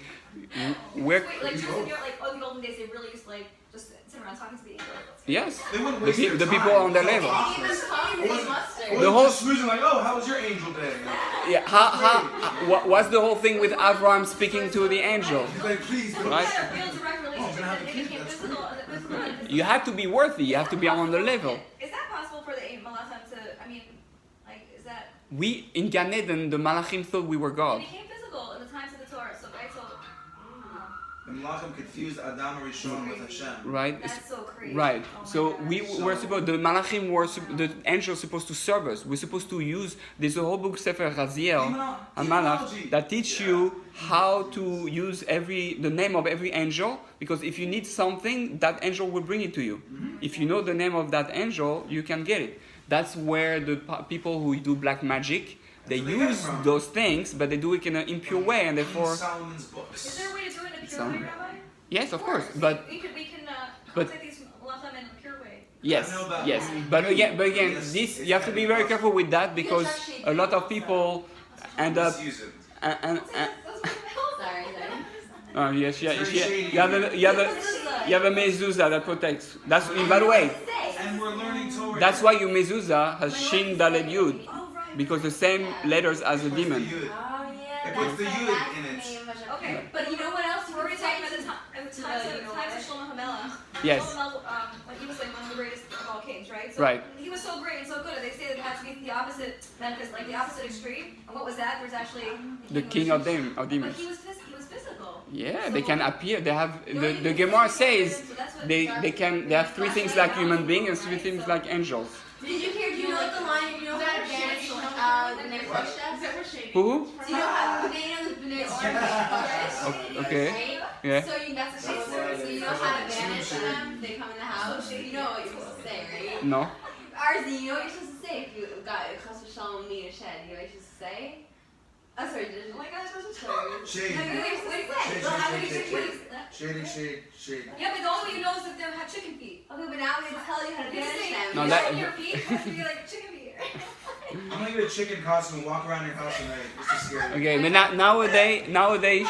We're, Wait, like, just in your, like, oh, the olden days, they really used to, like, just sit around talking to the angels. yes, They wouldn't the, waste their the time. people on their level. Even tongues and mustard. The whole- Just smoozing like, oh, how was your angel day? Yeah, what's the whole thing with Abraham speaking to the angel? He's like, please, don't. Right? They had a real direct relationship, gonna have and a they kid, became that's physical. You have to be worthy. You have to be on the level. Is that possible for the Malachim to, I mean, like, is that, We in Gan Eden, the Malachim thought we were they God. became physical in the times of the Torah, so, right, so, The Malachim confused Adam Rishon with Hashem. Right? that's so crazy. Right. Oh my So God. we were supposed. The Malachim were. The angels supposed to serve us. We're supposed to use. There's a whole book Sefer Raziel and Malach that teach you how to use the name of every angel. Because if you need something, that angel will bring it to you. If you know the name of that angel, you can get it. That's where the people who do black magic, they That's where they get it use from. those things, but they do it in an impure way, and In therefore. Solomon's Is books. there a way to do it in a pure Some- way, Rabbi? Yes, of course, but we can but- contact these Malachim in a pure way. yes, I know that. yes. But again, Yes, this it's you have to be very careful with that because a lot of people end up Misuse it. and Sorry, sorry. yes, yeah, It's very yeah, shady. you have a mezuzah that protects. That's by the way, And we're learning Torah. that's why your mezuzah has shin daled yud Oh, right. because the same letters as a Puts the demon. yud. Oh, yeah. It puts the that's yud that's in the it. name of Hashem. Okay. But you know what else Were we we're talking about saying? the times of Shlomo HaMelech? Yes. Shlomo HaMelech, when he was like one of the greatest of all kings, right? So Right. He was so great and so good. They say that it had to be the opposite manifest, like the opposite extreme. And what was that? There was actually The king of demons. But he was physical. Yeah, So- they can appear. They have You know, the you Gemara can- says so that's what- they have three things like human beings and three things like angels. Did you hear? Do you know the line? You know how to banish the Nefesh? Who? Do you know how to banish Okay. Yeah. So you that's what she said. So you know how to banish them? They come in the house. You know what you're supposed to say, right? No. Arzi, you know what you're supposed to say if you got a Chas v'Shalom need a shed. You know what you're supposed to say? Oh, sorry, did Oh my God, that's what sorry. Shade. No, you know what you're supposed to say. Shade, Well, how shade, would you shade, what shade. is that? Shady, shade, shade. Yeah, but the only way you know is if they have chicken feet. Okay, but now I'm gonna tell you how to You just banish say, them. No, you that- show your feet, it has to be like chicken feet. I'm gonna get a chicken costume and walk around your house tonight. It's just scary. Okay, but nowadays, nowadays,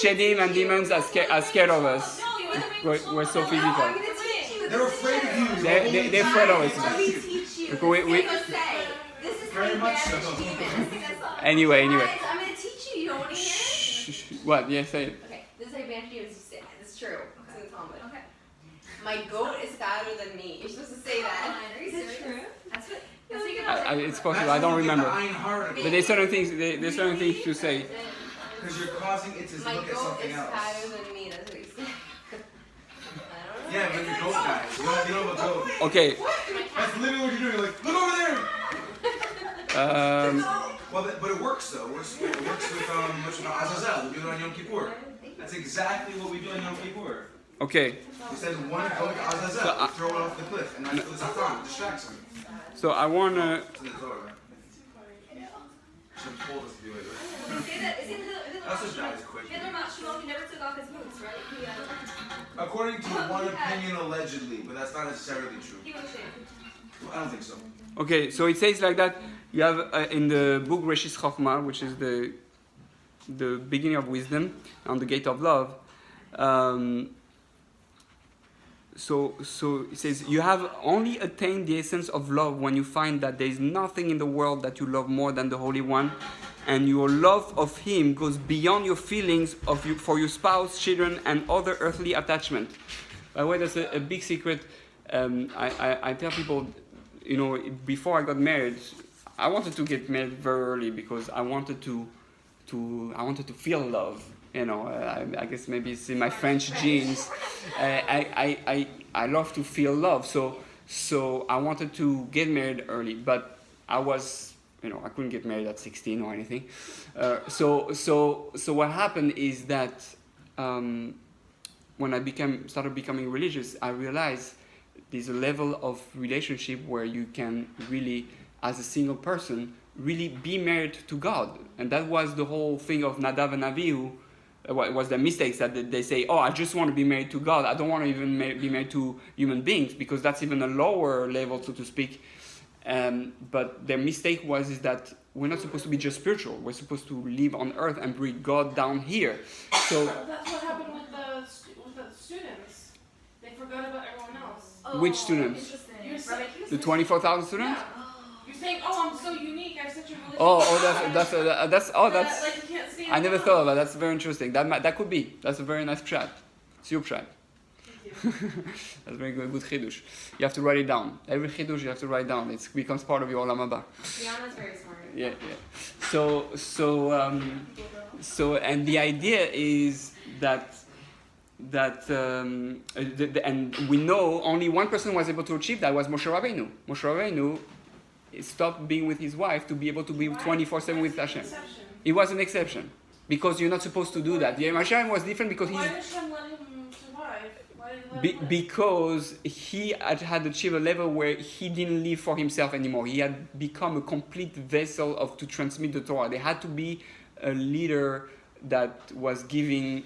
Shedim and demons are scared of us. No, you want to make We're so I'm physical. gonna teach you. They're afraid of you. They're afraid of us. Let me teach you. Okay, we- This is say. This is how Very you much banish so. demons. Anyway. Guys, I'm gonna teach you. You don't want to hear it? Shh. What? Yeah, say it. Okay, this is how you banish demons. You say it's true. It's in the Talmud. Okay. My goat is fatter than me. You're supposed to say that. Are you serious? That's what you It's possible. I don't remember. But But there's certain things. There's certain things to say. Because you're causing it to My look at goat something is else. fatter than me. That's what you say. I don't know. Yeah, but you're goat guys. You know a goat. Okay. That's literally what you're doing. You're like, look over there. Well, but it works though. It works with Azazel. We do it on Yom Kippur. That's exactly what we do on Yom Kippur. Okay. We send one goat to Azazel, we throw it off the cliff, and that's the Satan. It distracts him. So I wanna. It's in the Torah. She told us to do it. They say that, isn't Hitler That's just dies quick. he never took off his boots, right? According to one opinion, allegedly, but that's not necessarily true. He was shaved. I don't think so. Okay, so it says like that. You have in the book Reshis Chochmah, which is the beginning of wisdom, on the gate of love. So it says, you have only attained the essence of love when you find that there is nothing in the world that you love more than the Holy One, and your love of Him goes beyond your feelings for your spouse, children, and other earthly attachment. By the way, that's a big secret. I tell people, before I got married, I wanted to get married very early because I wanted to feel love. I guess maybe it's in my French genes. I love to feel love, so I wanted to get married early, but I couldn't get married at 16 or anything. So what happened is that when I started becoming religious, I realized there's a level of relationship where you can really, as a single person, really be married to God, and that was the whole thing of Nadav and Avihu. Was the mistakes that they say, I just want to be married to God. I don't want to even be married to human beings, because that's even a lower level, so to speak. But their mistake is that we're not supposed to be just spiritual. We're supposed to live on earth and bring God down here. So that's what happened with the students. They forgot about everyone else. Which students? Interesting. Rabbi Q The 24,000 students? Yeah. You're saying, I'm so unique. I have such a religious That's like you can't see I never thought about that. That's very interesting. That could be. That's a very nice pshat. Siup pshat. That's very good chidush. You have to write it down. Every chidush you have to write down. It becomes part of your olam haba. Rihanna's very smart. Yeah. So and the idea is that and we know only one person was able to achieve that, was Moshe Rabbeinu. Moshe Rabbeinu stopped being with his wife to be able to be 24/7 with Hashem. It was an exception, because you're not supposed to do that. Hashem was different because Why did Hashem let him survive? Why did he let him because he had achieved a level where he didn't live for himself anymore. He had become a complete vessel to transmit the Torah. There had to be a leader that was giving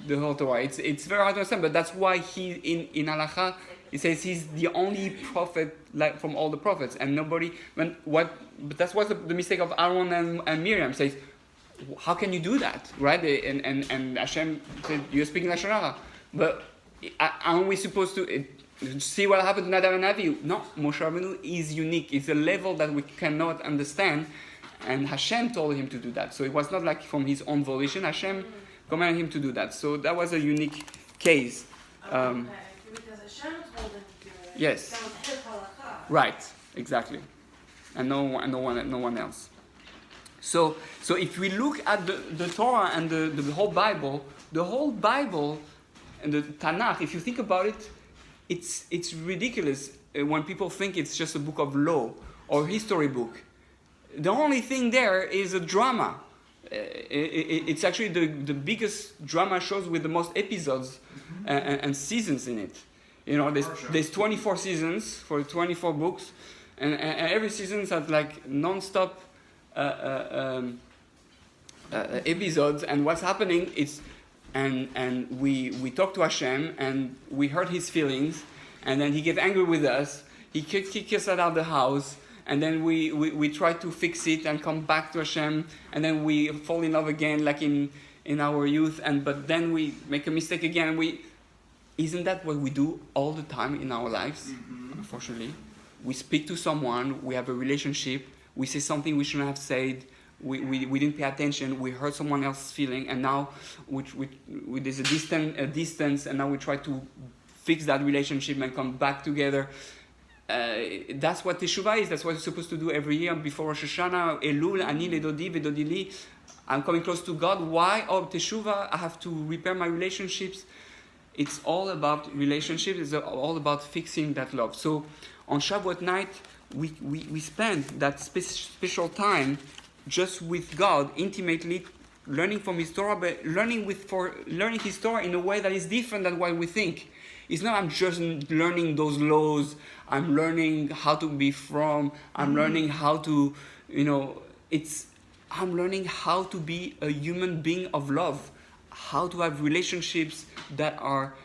the whole Torah. It's very hard to understand, but that's why he in Halacha, it says he's the only prophet from all the prophets, and nobody. But that's what the mistake of Aaron and Miriam. Says, how can you do that, right? And Hashem said, you're speaking Lashon Hara, but aren't we supposed to see what happened to Nadav and Avihu? No, Moshe Rabbeinu is unique. It's a level that we cannot understand, and Hashem told him to do that. So it was not like from his own volition. Hashem commanded him to do that. So that was a unique case. because Hashem told him to do it. Yes. That was his halakha. Right, exactly, and no one else. So if we look at the Torah and the whole Bible and the Tanakh, if you think about it, it's ridiculous when people think it's just a book of law or history book. The only thing there is a drama. It's actually the biggest drama shows with the most episodes and seasons in it. There's 24 seasons for 24 books, and every season has like non-stop episodes. And what's happening is, and we talk to Hashem and we hurt his feelings, and then he gets angry with us. He kicks us out of the house. And then we try to fix it and come back to Hashem, and then we fall in love again, like in our youth. But then we make a mistake again. Isn't that what we do all the time in our lives? Mm-hmm. Unfortunately, we speak to someone, we have a relationship, we say something we shouldn't have said. We didn't pay attention. We hurt someone else's feeling, and now there's a distance, and now we try to fix that relationship and come back together. That's what Teshuvah is. That's what you're supposed to do every year before Rosh Hashanah. Elul, ani ledodi vedodi li. I'm coming close to God. Why? Teshuvah. I have to repair my relationships. It's all about relationships. It's all about fixing that love. So on Shavuot night, we spend that special time just with God, intimately, learning from His Torah, but learning His Torah in a way that is different than what we think. It's not I'm just learning those laws. I'm learning how to be from. I'm learning how to, I'm learning how to be a human being of love, how to have relationships that are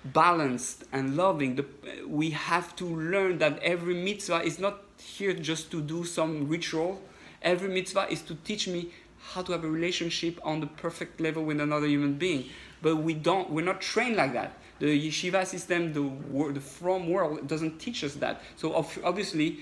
balanced and loving. We have to learn that every mitzvah is not here just to do some ritual. Every mitzvah is to teach me how to have a relationship on the perfect level with another human being. but we're not trained like that. The yeshiva system, the from world doesn't teach us that. So obviously,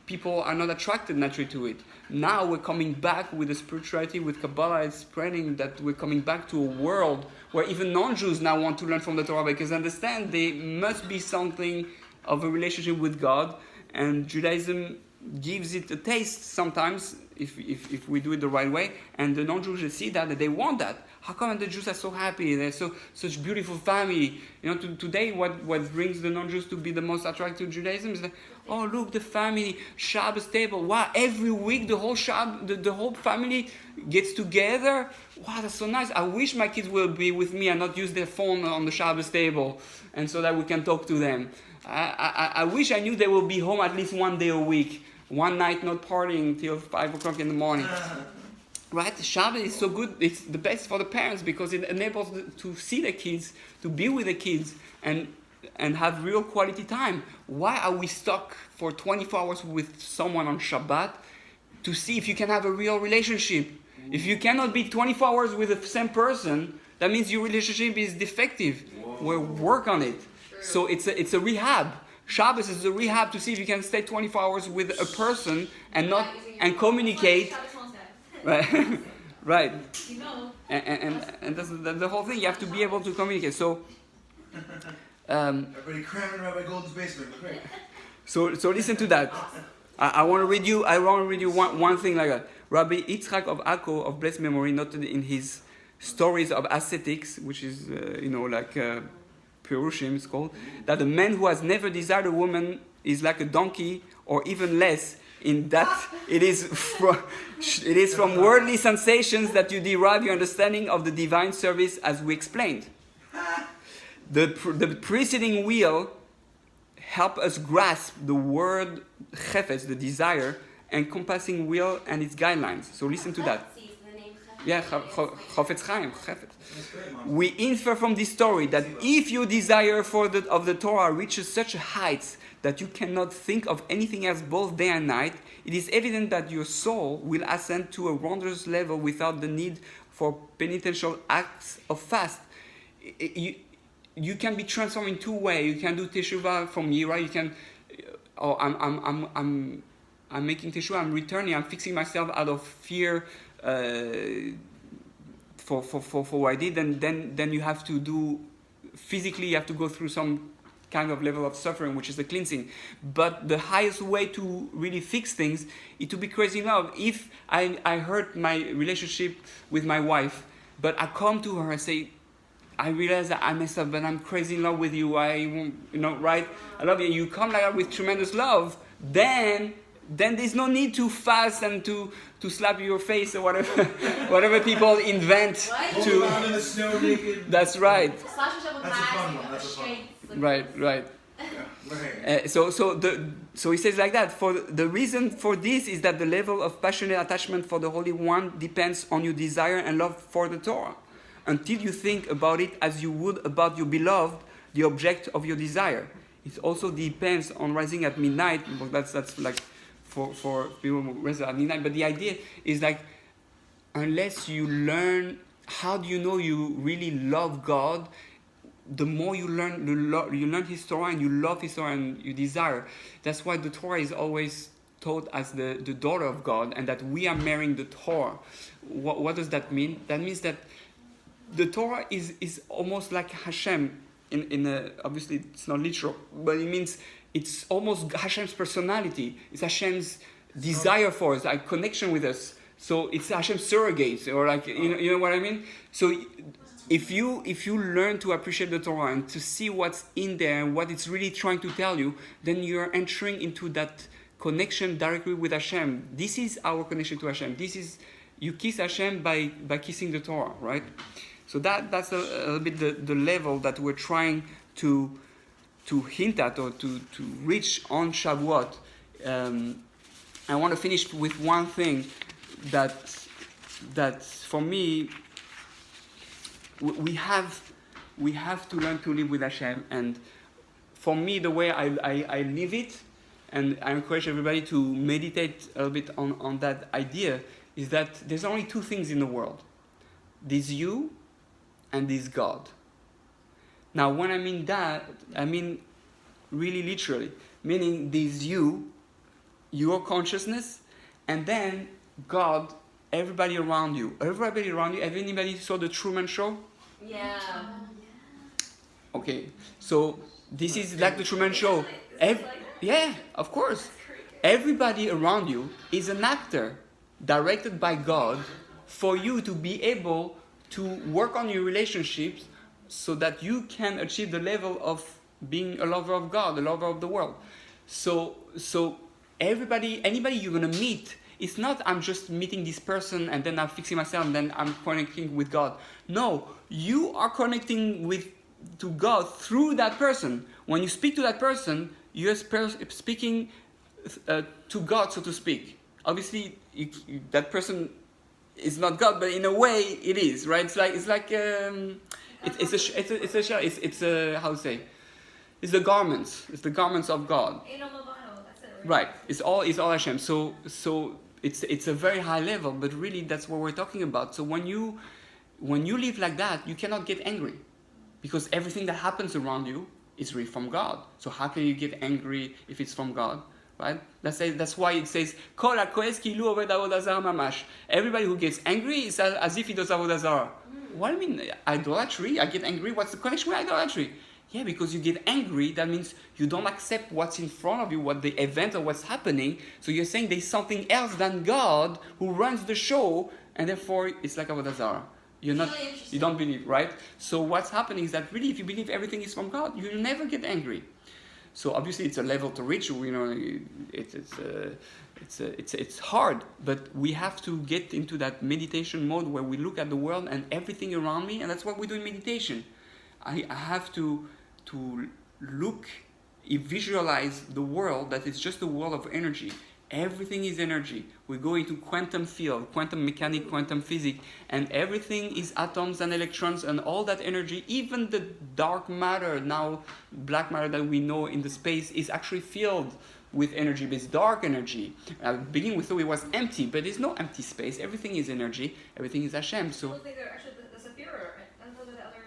people are not attracted naturally to it. Now we're coming back with the spirituality, with Kabbalah, it's spreading that we're coming back to a world where even non-Jews now want to learn from the Torah because understand there must be something of a relationship with God, and Judaism gives it a taste sometimes if we do it the right way, and the non-Jews see that they want that. How come the Jews are so happy? They're such beautiful family. Today what brings the non-Jews to be the most attractive to Judaism is that, oh look, the family, Shabbos table. Wow, every week the whole the whole family gets together. Wow, that's so nice. I wish my kids will be with me and not use their phone on the Shabbos table, and so that we can talk to them. I wish I knew they will be home at least one day a week. One night not partying till 5 o'clock in the morning. Right? Shabbos is so good. It's the best for the parents because it enables them to see the kids, to be with the kids, and have real quality time. Why are we stuck for 24 hours with someone on Shabbat to see if you can have a real relationship? If you cannot be 24 hours with the same person, that means your relationship is defective. We'll work on it. So it's a rehab. Shabbos is a rehab to see if you can stay 24 hours with a person and communicate. Right, right. And that's the whole thing. You have to be able to communicate. So, everybody cramming around my Golden's basement. Great. So listen to that. I want to read you. One thing like that. Rabbi Yitzchak of Akko of blessed memory noted in his stories of ascetics, which is Pirushim, it's called, that a man who has never desired a woman is like a donkey, or even less, in that it is from worldly sensations that you derive your understanding of the divine service, as we explained. The preceding will help us grasp the word chefetz, the desire, encompassing will and its guidelines. So listen to that. Yeah, Chofetz Chaim, Chefetz. We infer from this story that if your desire of the Torah reaches such heights that you cannot think of anything else both day and night, it is evident that your soul will ascend to a wondrous level without the need for penitential acts of fast. You can be transformed in two ways. You can do teshuvah from Yira. You can, I'm making teshuvah. I'm returning. I'm fixing myself out of fear. For what I did, and then you have to do physically. You have to go through some kind of level of suffering, which is the cleansing. But the highest way to really fix things is to be crazy in love. If I hurt my relationship with my wife, but I come to her and say, I realize that I messed up, but I'm crazy in love with you. Right? I love you. You come like that with tremendous love. Then there's no need to fast and to slap your face or whatever people invent. Hold around in the snow naked. That's right. Slash yourself with That's a fun one. knives, That's a fun Right. Yeah. So he says like that. For the reason for this is that the level of passionate attachment for the Holy One depends on your desire and love for the Torah. Until you think about it as you would about your beloved, the object of your desire. It also depends on rising at midnight. That's like for people who rise at midnight. But the idea is like, unless you learn, how do you know you really love God? The more you learn His Torah and you love His Torah and you desire. That's why the Torah is always taught as the daughter of God, and that we are marrying the Torah. What does that mean? That means that the Torah is almost like Hashem. Obviously it's not literal, but it means it's almost Hashem's personality. It's Hashem's desire for us, like connection with us. So it's Hashem's surrogate, or like you know what I mean. So if you learn to appreciate the Torah and to see what's in there and what it's really trying to tell you, then you're entering into that connection directly with Hashem. This is our connection to Hashem. This is, you kiss Hashem by kissing the Torah, right? So that's a little bit the level that we're trying to hint at or to reach on Shavuot. I want to finish with one thing that for me we have to learn to live with Hashem. And for me, the way I live it, and I encourage everybody to meditate a little bit on that idea, is that there's only two things in the world. There's you and there's God. Now, when I mean that, I mean really literally, meaning there's you, your consciousness, and then God, everybody around you. Everybody around you. Have anybody saw the Truman Show? Yeah. Okay, so this is like the Truman Show. Yeah, of course. That's creepy. Everybody around you is an actor directed by God for you to be able to work on your relationships so that you can achieve the level of being a lover of God, a lover of the world. So anybody you're gonna meet, it's not I'm just meeting this person and then I'm fixing myself and then I'm connecting with God. No, you are connecting to God through that person. When you speak to that person, you're speaking to God, so to speak. Obviously, that person is not God, but in a way, it is, right? It's a how to say? It's the garments. It's the garments of God. Ain't no Movano, that's it, Right. It's all Hashem. So it's a very high level, but really that's what we're talking about. So when you live like that, you cannot get angry, because everything that happens around you is really from God. So how can you get angry if it's from God? Right? That's why it says, Kol hakoes ki'ilu oved avodah zara mamash. Everybody who gets angry is as if he does avodah zara. What do you mean? Idolatry? I get angry? What's the connection with idolatry? Yeah, because you get angry, that means you don't accept what's in front of you, what the event or what's happening. So you're saying there's something else than God who runs the show, and therefore it's like avodah zara. You don't believe, right? So what's happening is that really, if you believe everything is from God, you will never get angry. So obviously, it's a level to reach. You know, it's hard, but we have to get into that meditation mode where we look at the world and everything around me, and that's what we do in meditation. I have to look, visualize the world that is just a world of energy. Everything is energy. We go into quantum field, quantum mechanics, quantum physics, and everything is atoms and electrons and all that energy. Even the dark matter, now black matter that we know in the space, is actually filled with energy, but it's dark energy. At the beginning we thought it was empty, but there's no empty space. Everything is energy. Everything is Hashem. So People think they're actually the Sephira, and those are the other.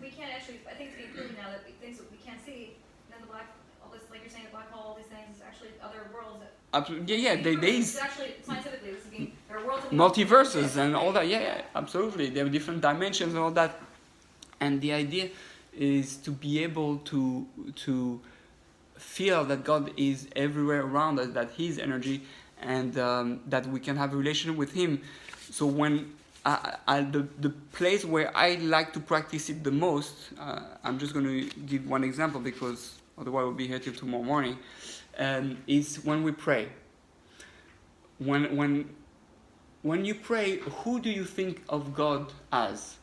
We can't actually. I think it's being proven now that things that we can't see. Then the black, all this, like you're saying, the black hole, all these things, actually other worlds. There's actually scientifically, there are worlds of multiverses and all that. Yeah, absolutely. There are different dimensions and all that. And the idea is to be able to feel that God is everywhere around us, that He's energy, and that we can have a relationship with Him. So when the place where I like to practice it the most, I'm just going to give one example because otherwise we'll be here till tomorrow morning. Is when we pray. When you pray, who do you think of God as?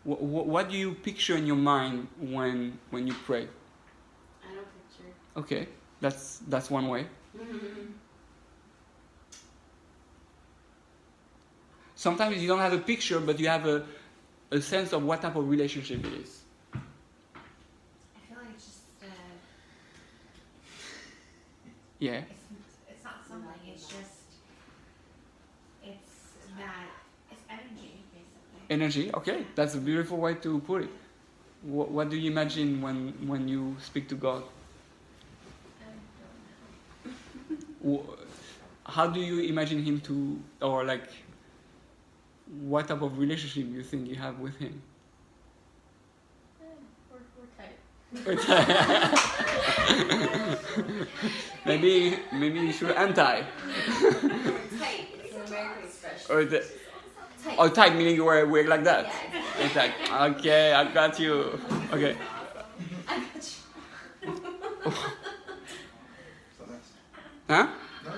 What do you picture in your mind when you pray? I don't picture. Okay, that's one way. Sometimes you don't have a picture, but you have a sense of what type of relationship it is. I feel like it's just Yeah. it's not something. It's just it's energy basically. Energy. Okay, that's a beautiful way to put it. What do you imagine when you speak to God? How do you imagine Him to, or like, what type of relationship you think you have with Him? We're tight. maybe you should untie. Tight. It's an American expression. Or Tight. oh, tight meaning we're like that. Yeah, It's like, okay, I got you. Okay. I got you. So that's Huh? no.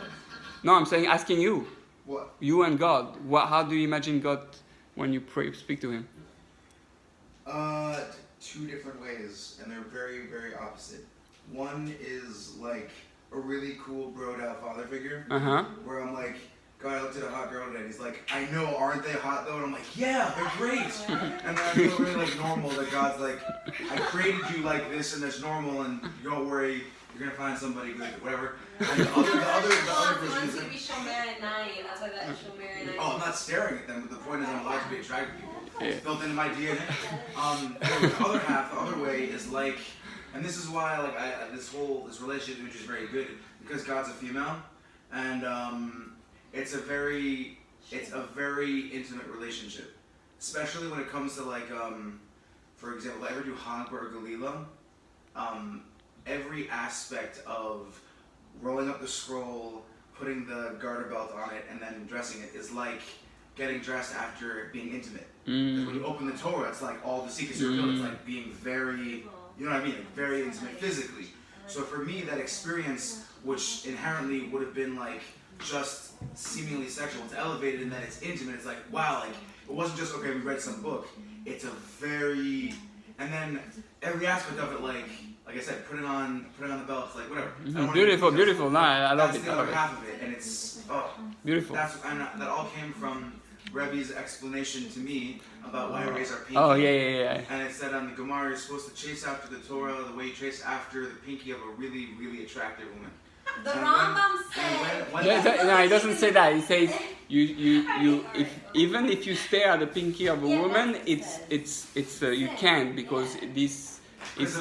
No, I'm saying asking you. What? You and God. How do you imagine God when you pray, speak to Him? Two different ways, and they're very, very opposite. One is like a really cool broed out father figure, where I'm like, God, I looked at a hot girl today, and he's like, I know, aren't they hot though? And I'm like, yeah, they're great. And then I feel really like normal that God's like, I created you like this, and that's normal, and don't worry, you're gonna find somebody good, whatever. And the other person is TV Shomer at night. That's why that Shomer at night. oh, I'm not staring at them, but the point is I'm allowed to be attracted to people. Yeah. built into my DNA. The other half, the other way is like, and this is why like this relationship image is very good because God's a female, and it's a very intimate relationship, especially when it comes to like for example, ever do Hanukkah or Galila, every aspect of rolling up the scroll, putting the garter belt on it, and then dressing it is like getting dressed after being intimate. Because when you open the Torah, it's like all the secrets are revealed. It's like being very, you know what I mean, like very intimate physically. So for me, that experience, which inherently would have been like just seemingly sexual, it's elevated in that it's intimate. It's like, wow, like it wasn't just, okay, we read some book. It's a very, and then every aspect of it, like I said, putting on the belt, it's like whatever. Beautiful. No, I love That's it. the other half of it, and it's Beautiful. and that all came from Rebbe's explanation to me about why we raise our pinky. Oh yeah. And it said on the Gemara, you're supposed to chase after the Torah the way you chase after the pinky of a really, really attractive woman. The Rambam said. No, he doesn't say that. He says even if you stare at the pinky of a woman, it's you can't because this. Because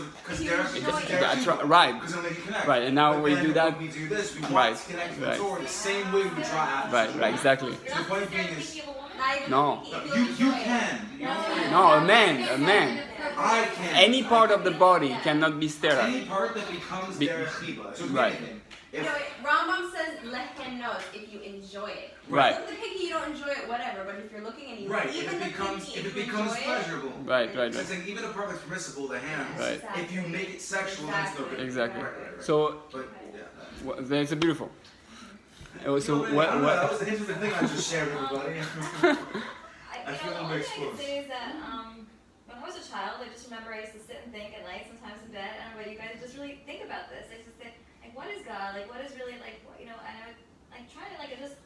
right. Because it'll make you connect. Right, and now but we then do that. When we do this, we want to connect with the Torah the same way we draw after. Right, exactly. So the point being is, No. you can. No, a man. I can. Any part of the body cannot be stared at. Any part that becomes their chiba. So Right. Rambam says lehen nos if you enjoy it. Right. Look at the pinky, you don't enjoy it, whatever. But if you're looking and you Right. even If it becomes pleasurable. Right. It's like even a part that's permissible, the hands. Right. If you make it sexual, then it's no good. Exactly. Right. So But yeah. that's a beautiful. So I don't know, what? that was the intimate thing I just shared with everybody. I feel the I'm only thing I exposed. can say is that when I was a child, I just remember I used to sit and think at night, sometimes in bed. I don't know about you guys, just really think about this. I just think, like, what is God? Like, what is really like, what, you know? And I would like try to like just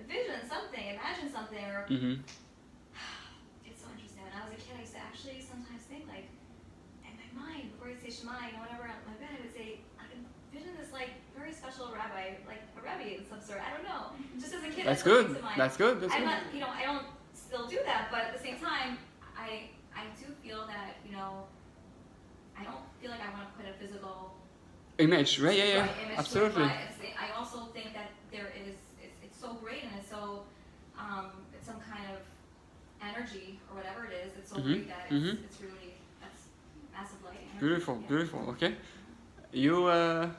vision something, imagine something, or it's so interesting. When I was a kid, I used to actually sometimes think like, in my mind, before I say Shema, you know, whenever I'm in my bed, I would say, I can vision this like very special rabbi, like a Rebbe of some sort. I don't know. Just as a kid, That's what good. came to mind. That's good. That's I'm good. not, you know, I don't still do that, but at the same time, I do feel that, you know, I don't feel like I want to put a physical Image, right? Yeah. image to it, Absolutely. but I also think that there is, it's so great and it's so, it's some kind of energy or whatever it is. It's so great that it's really, that's massive light. Energy. Beautiful. Okay. You Yeah.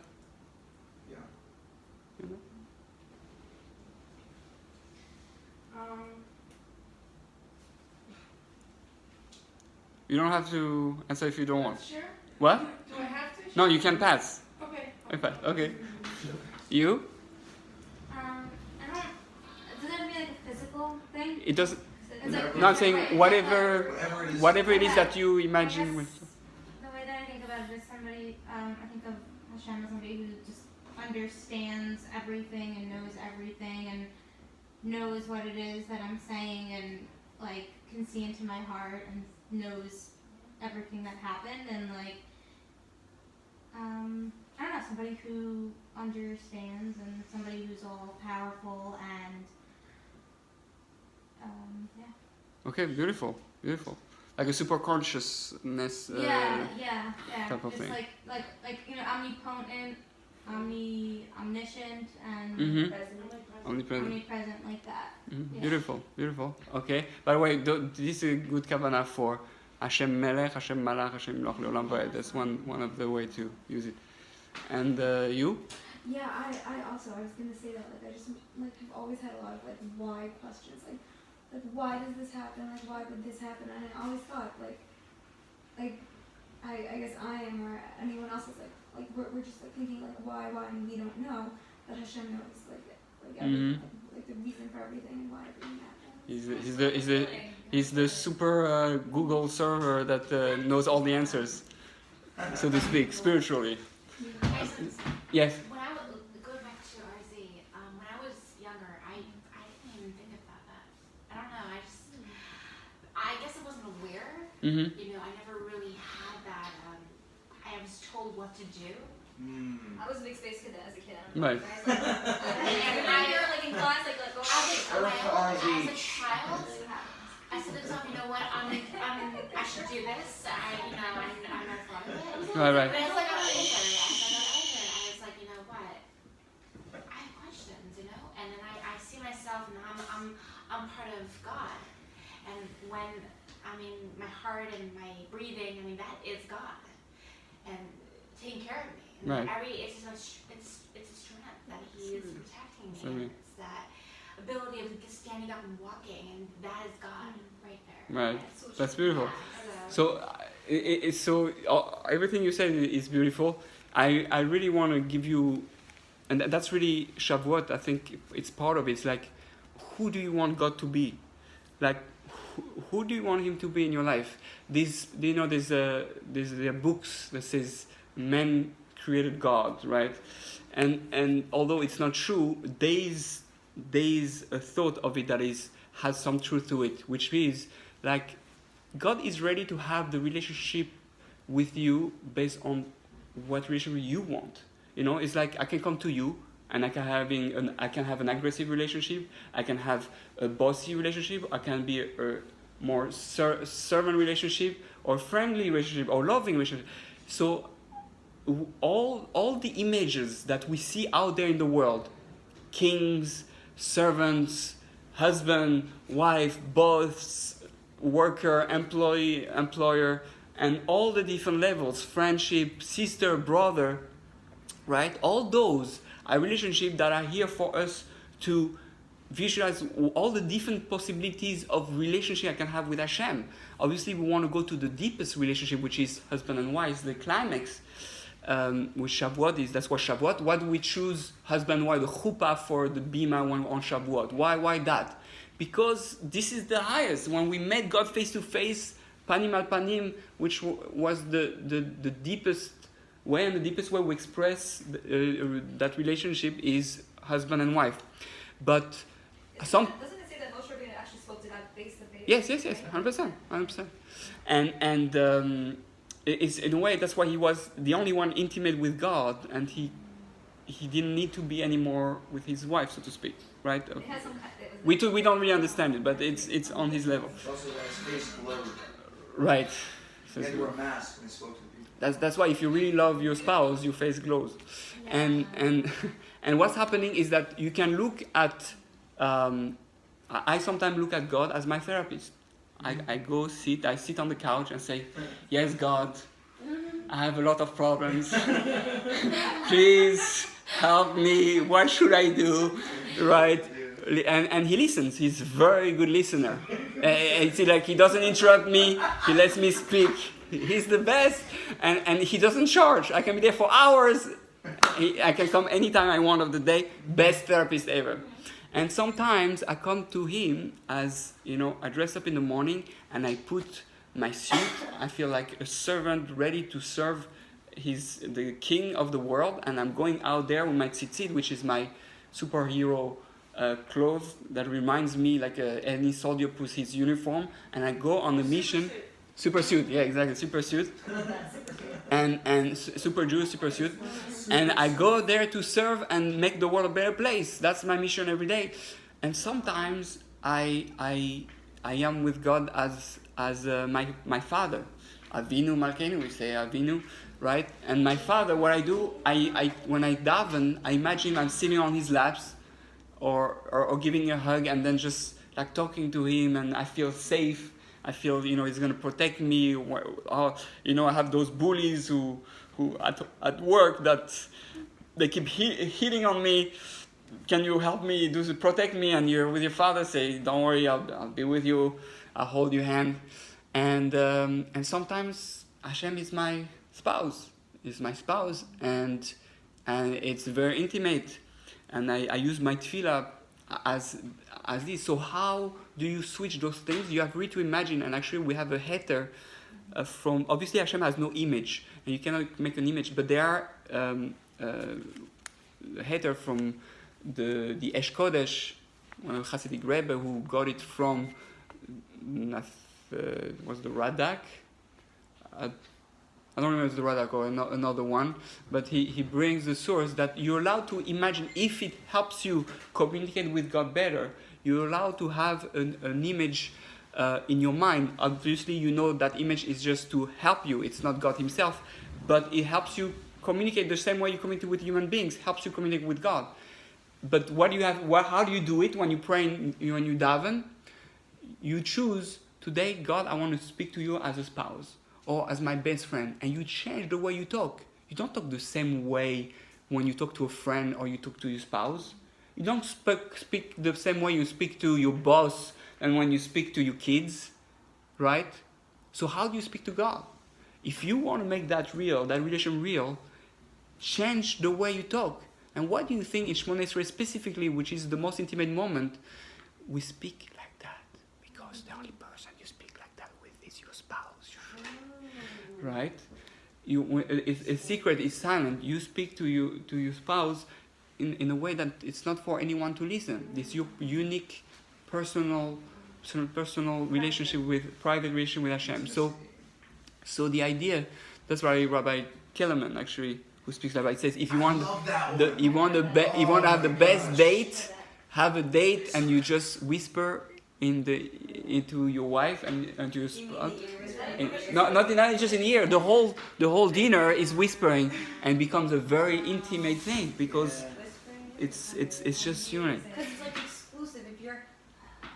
You don't have to answer if you don't want. Sure. What? Do I have to? No, you can pass. Okay. I pass. Okay. You? I don't, does that mean like a physical thing? It doesn't. Is it- Not saying right. whatever it is that you imagine I with. guess the way that I think about it is somebody, I think of Hashem as somebody who just understands everything and knows everything and knows what it is that I'm saying and like can see into my heart and knows everything that happened and like, I don't know, somebody who understands and somebody who's all powerful and, yeah. Okay, beautiful. Like a super consciousness. Yeah. type of It's thing. like you know, omnipotent, omniscient, and Omnipresent. omnipresent like that. Yeah. Beautiful. Okay. By the way, this is a good kavanah for Hashem Melech, Hashem Malach, Hashem Loch Leolam Vaed. That's one of the way to use it. And you? Yeah, I was gonna say that, like, I just, like, have always had a lot of, like, why questions, like, why does this happen, like, why would this happen, and I always thought, like, I guess I am, or anyone else is, like, we're just, like, thinking, like, why, and we don't know, but Hashem knows, like everything, like, the reason for everything, and why everything happens. He's the super Google server that knows all the answers, so to speak, spiritually. Yes. When I was going back to RZ, when I was younger, I didn't even think about that. I don't know. I guess I wasn't aware. Mm-hmm. You know, I never really had that. I was told what to do. I was a big space cadet as a kid. Right. I remember like in class, like go out. As a child, I said to myself, you know what, I should do this. I never thought of it. Right. But as I got older, I was like, you know what, I have questions, you know, and then I see myself, and I'm part of God, and when my heart and my breathing, that is God, and taking care of me. And Right. it's a strength that He is protecting me. And it's that ability of just standing up and walking, and that is God right there. Right. That's beautiful. Yeah, So everything you said is beautiful. I really want to give you, and that's really Shavuot. I think it's part of it. It's like, who do you want God to be? Like, who do you want Him to be in your life? There's books that says men created God, right? And although it's not true, there's a thought of it that has some truth to it, which means like God is ready to have the relationship with you based on what relationship you want. It's like I can come to you and I can have an aggressive relationship, I can have a bossy relationship, I can be a more servant relationship, or friendly relationship, or loving relationship. So all the images that we see out there in the world, kings, servants, husband, wife, boss, worker, employee, employer, and all the different levels, friendship, sister, brother, right? All those are relationships that are here for us to visualize all the different possibilities of relationship I can have with Hashem. Obviously, we want to go to the deepest relationship, which is husband and wife, the climax. With Shavuot that's what Shavuot. Why do we choose husband and wife, the chuppah for the bima on Shavuot? Why that? Because this is the highest. When we met God face to face, panim al panim, which was the deepest way, and the deepest way we express that relationship is husband and wife. But Doesn't it say that Moshe Rabbeinu actually spoke to God face to face? Yes, 100%. And it's in a way that's why he was the only one intimate with God, and he didn't need to be anymore with his wife, so to speak, right? It has some kind We don't really understand it, but it's on his level. Also, his face glowed. Right. He had to wear a mask when he spoke to the people. That's why if you really love your spouse, your face glows. And what's happening is that you can look at. I sometimes look at God as my therapist. I sit on the couch and say, yes, God, I have a lot of problems. Please help me. What should I do? Right? And he listens. He's a very good listener. It's like he doesn't interrupt me. He lets me speak. He's the best. And he doesn't charge. I can be there for hours. I can come anytime I want of the day. Best therapist ever. And sometimes I come to him as, I dress up in the morning and I put my suit. I feel like a servant ready to serve the king of the world. And I'm going out there with my tzitzit, which is my superhero clothes that reminds me like any soldier puts his uniform. And I go on a mission. Super suit, yeah, exactly, super suit. And super Jewish super suit. And I go there to serve and make the world a better place. That's my mission every day. And sometimes I am with God as my father. Avinu Malkeinu, we say Avinu, right? And my father, what I do, I when I daven, I imagine I'm sitting on his laps or giving a hug and then just like talking to him, and I feel safe. I feel, he's going to protect me. I have those bullies who at work that they keep hitting on me. Can you help me protect me? And you're with your father, say, don't worry, I'll be with you. I'll hold your hand. And sometimes Hashem is my spouse. And it's very intimate. And I use my tefillah as this. So how do you switch those things? You have really to imagine, and actually we have a heter from, obviously Hashem has no image, and you cannot make an image, but there are a heter from the Esh Kodesh, one of the Hasidic Rebbe who got it from, was the Radak? I don't remember if it's the Radak or another one, but he brings the source that you're allowed to imagine, if it helps you communicate with God better, you're allowed to have an image in your mind. Obviously, you know that image is just to help you. It's not God himself, but it helps you communicate the same way you communicate with human beings, helps you communicate with God. But how do you do it when you pray, when you daven? You choose, today, God, I want to speak to you as a spouse or as my best friend, and you change the way you talk. You don't talk the same way when you talk to a friend or you talk to your spouse. You don't speak the same way you speak to your boss and when you speak to your kids, right? So how do you speak to God? If you want to make that real, that relation real, change the way you talk. And what do you think in Shmoneh Esrei specifically, which is the most intimate moment, we speak like that because the only person you speak like that with is your spouse, right? If a secret is silent, you speak to your spouse in a way that it's not for anyone to listen. It's your unique, personal relationship private relationship with Hashem. So the idea, that's why Rabbi Kellerman actually, who speaks about it, says if you want to have the best date, have a date and you just whisper into your wife and to your spouse. Not in that, just in the ear. The whole dinner is whispering and becomes a very intimate thing because it's just unique. Because it's like exclusive. If you're,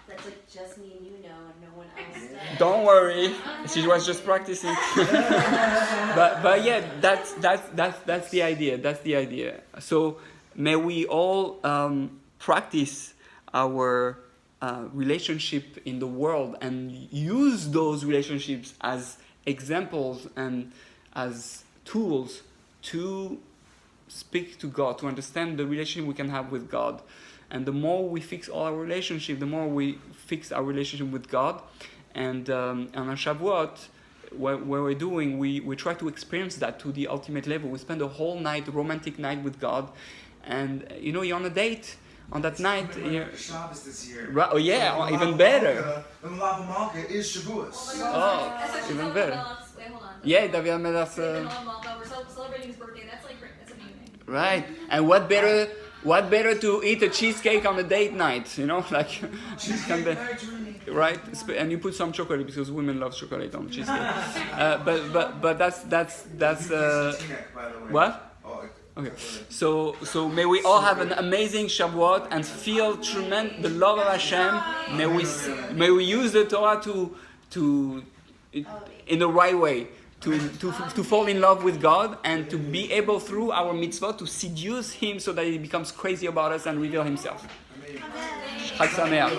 that's like just me and you know, and no one else does. Don't worry, she was just practicing. but yeah, that's the idea. That's the idea. So may we all practice our relationship in the world and use those relationships as examples and as tools to speak to God, to understand the relationship we can have with God. And the more we fix all our relationship, the more we fix our relationship with God. And on Shavuot, what we're doing, we try to experience that to the ultimate level. We spend a whole night, a romantic night with God. And, you're on a date. On that night, Shabbos this year. Right, oh yeah, even better. The Malava Malka is Shavuos. Oh, even better. Wait, hold on. Yeah, David Amedas. We're celebrating his birthday. That's amazing. Right, and what better to eat a cheesecake on a date night? Like Cheesecake, right? And you put some chocolate because women love chocolate on cheesecake. But that's what? Okay, so may we all have an amazing Shavuot and feel the love of Hashem. May we use the Torah to in the right way to fall in love with God and to be able through our mitzvot to seduce Him so that He becomes crazy about us and reveal Himself. Chag Sameach.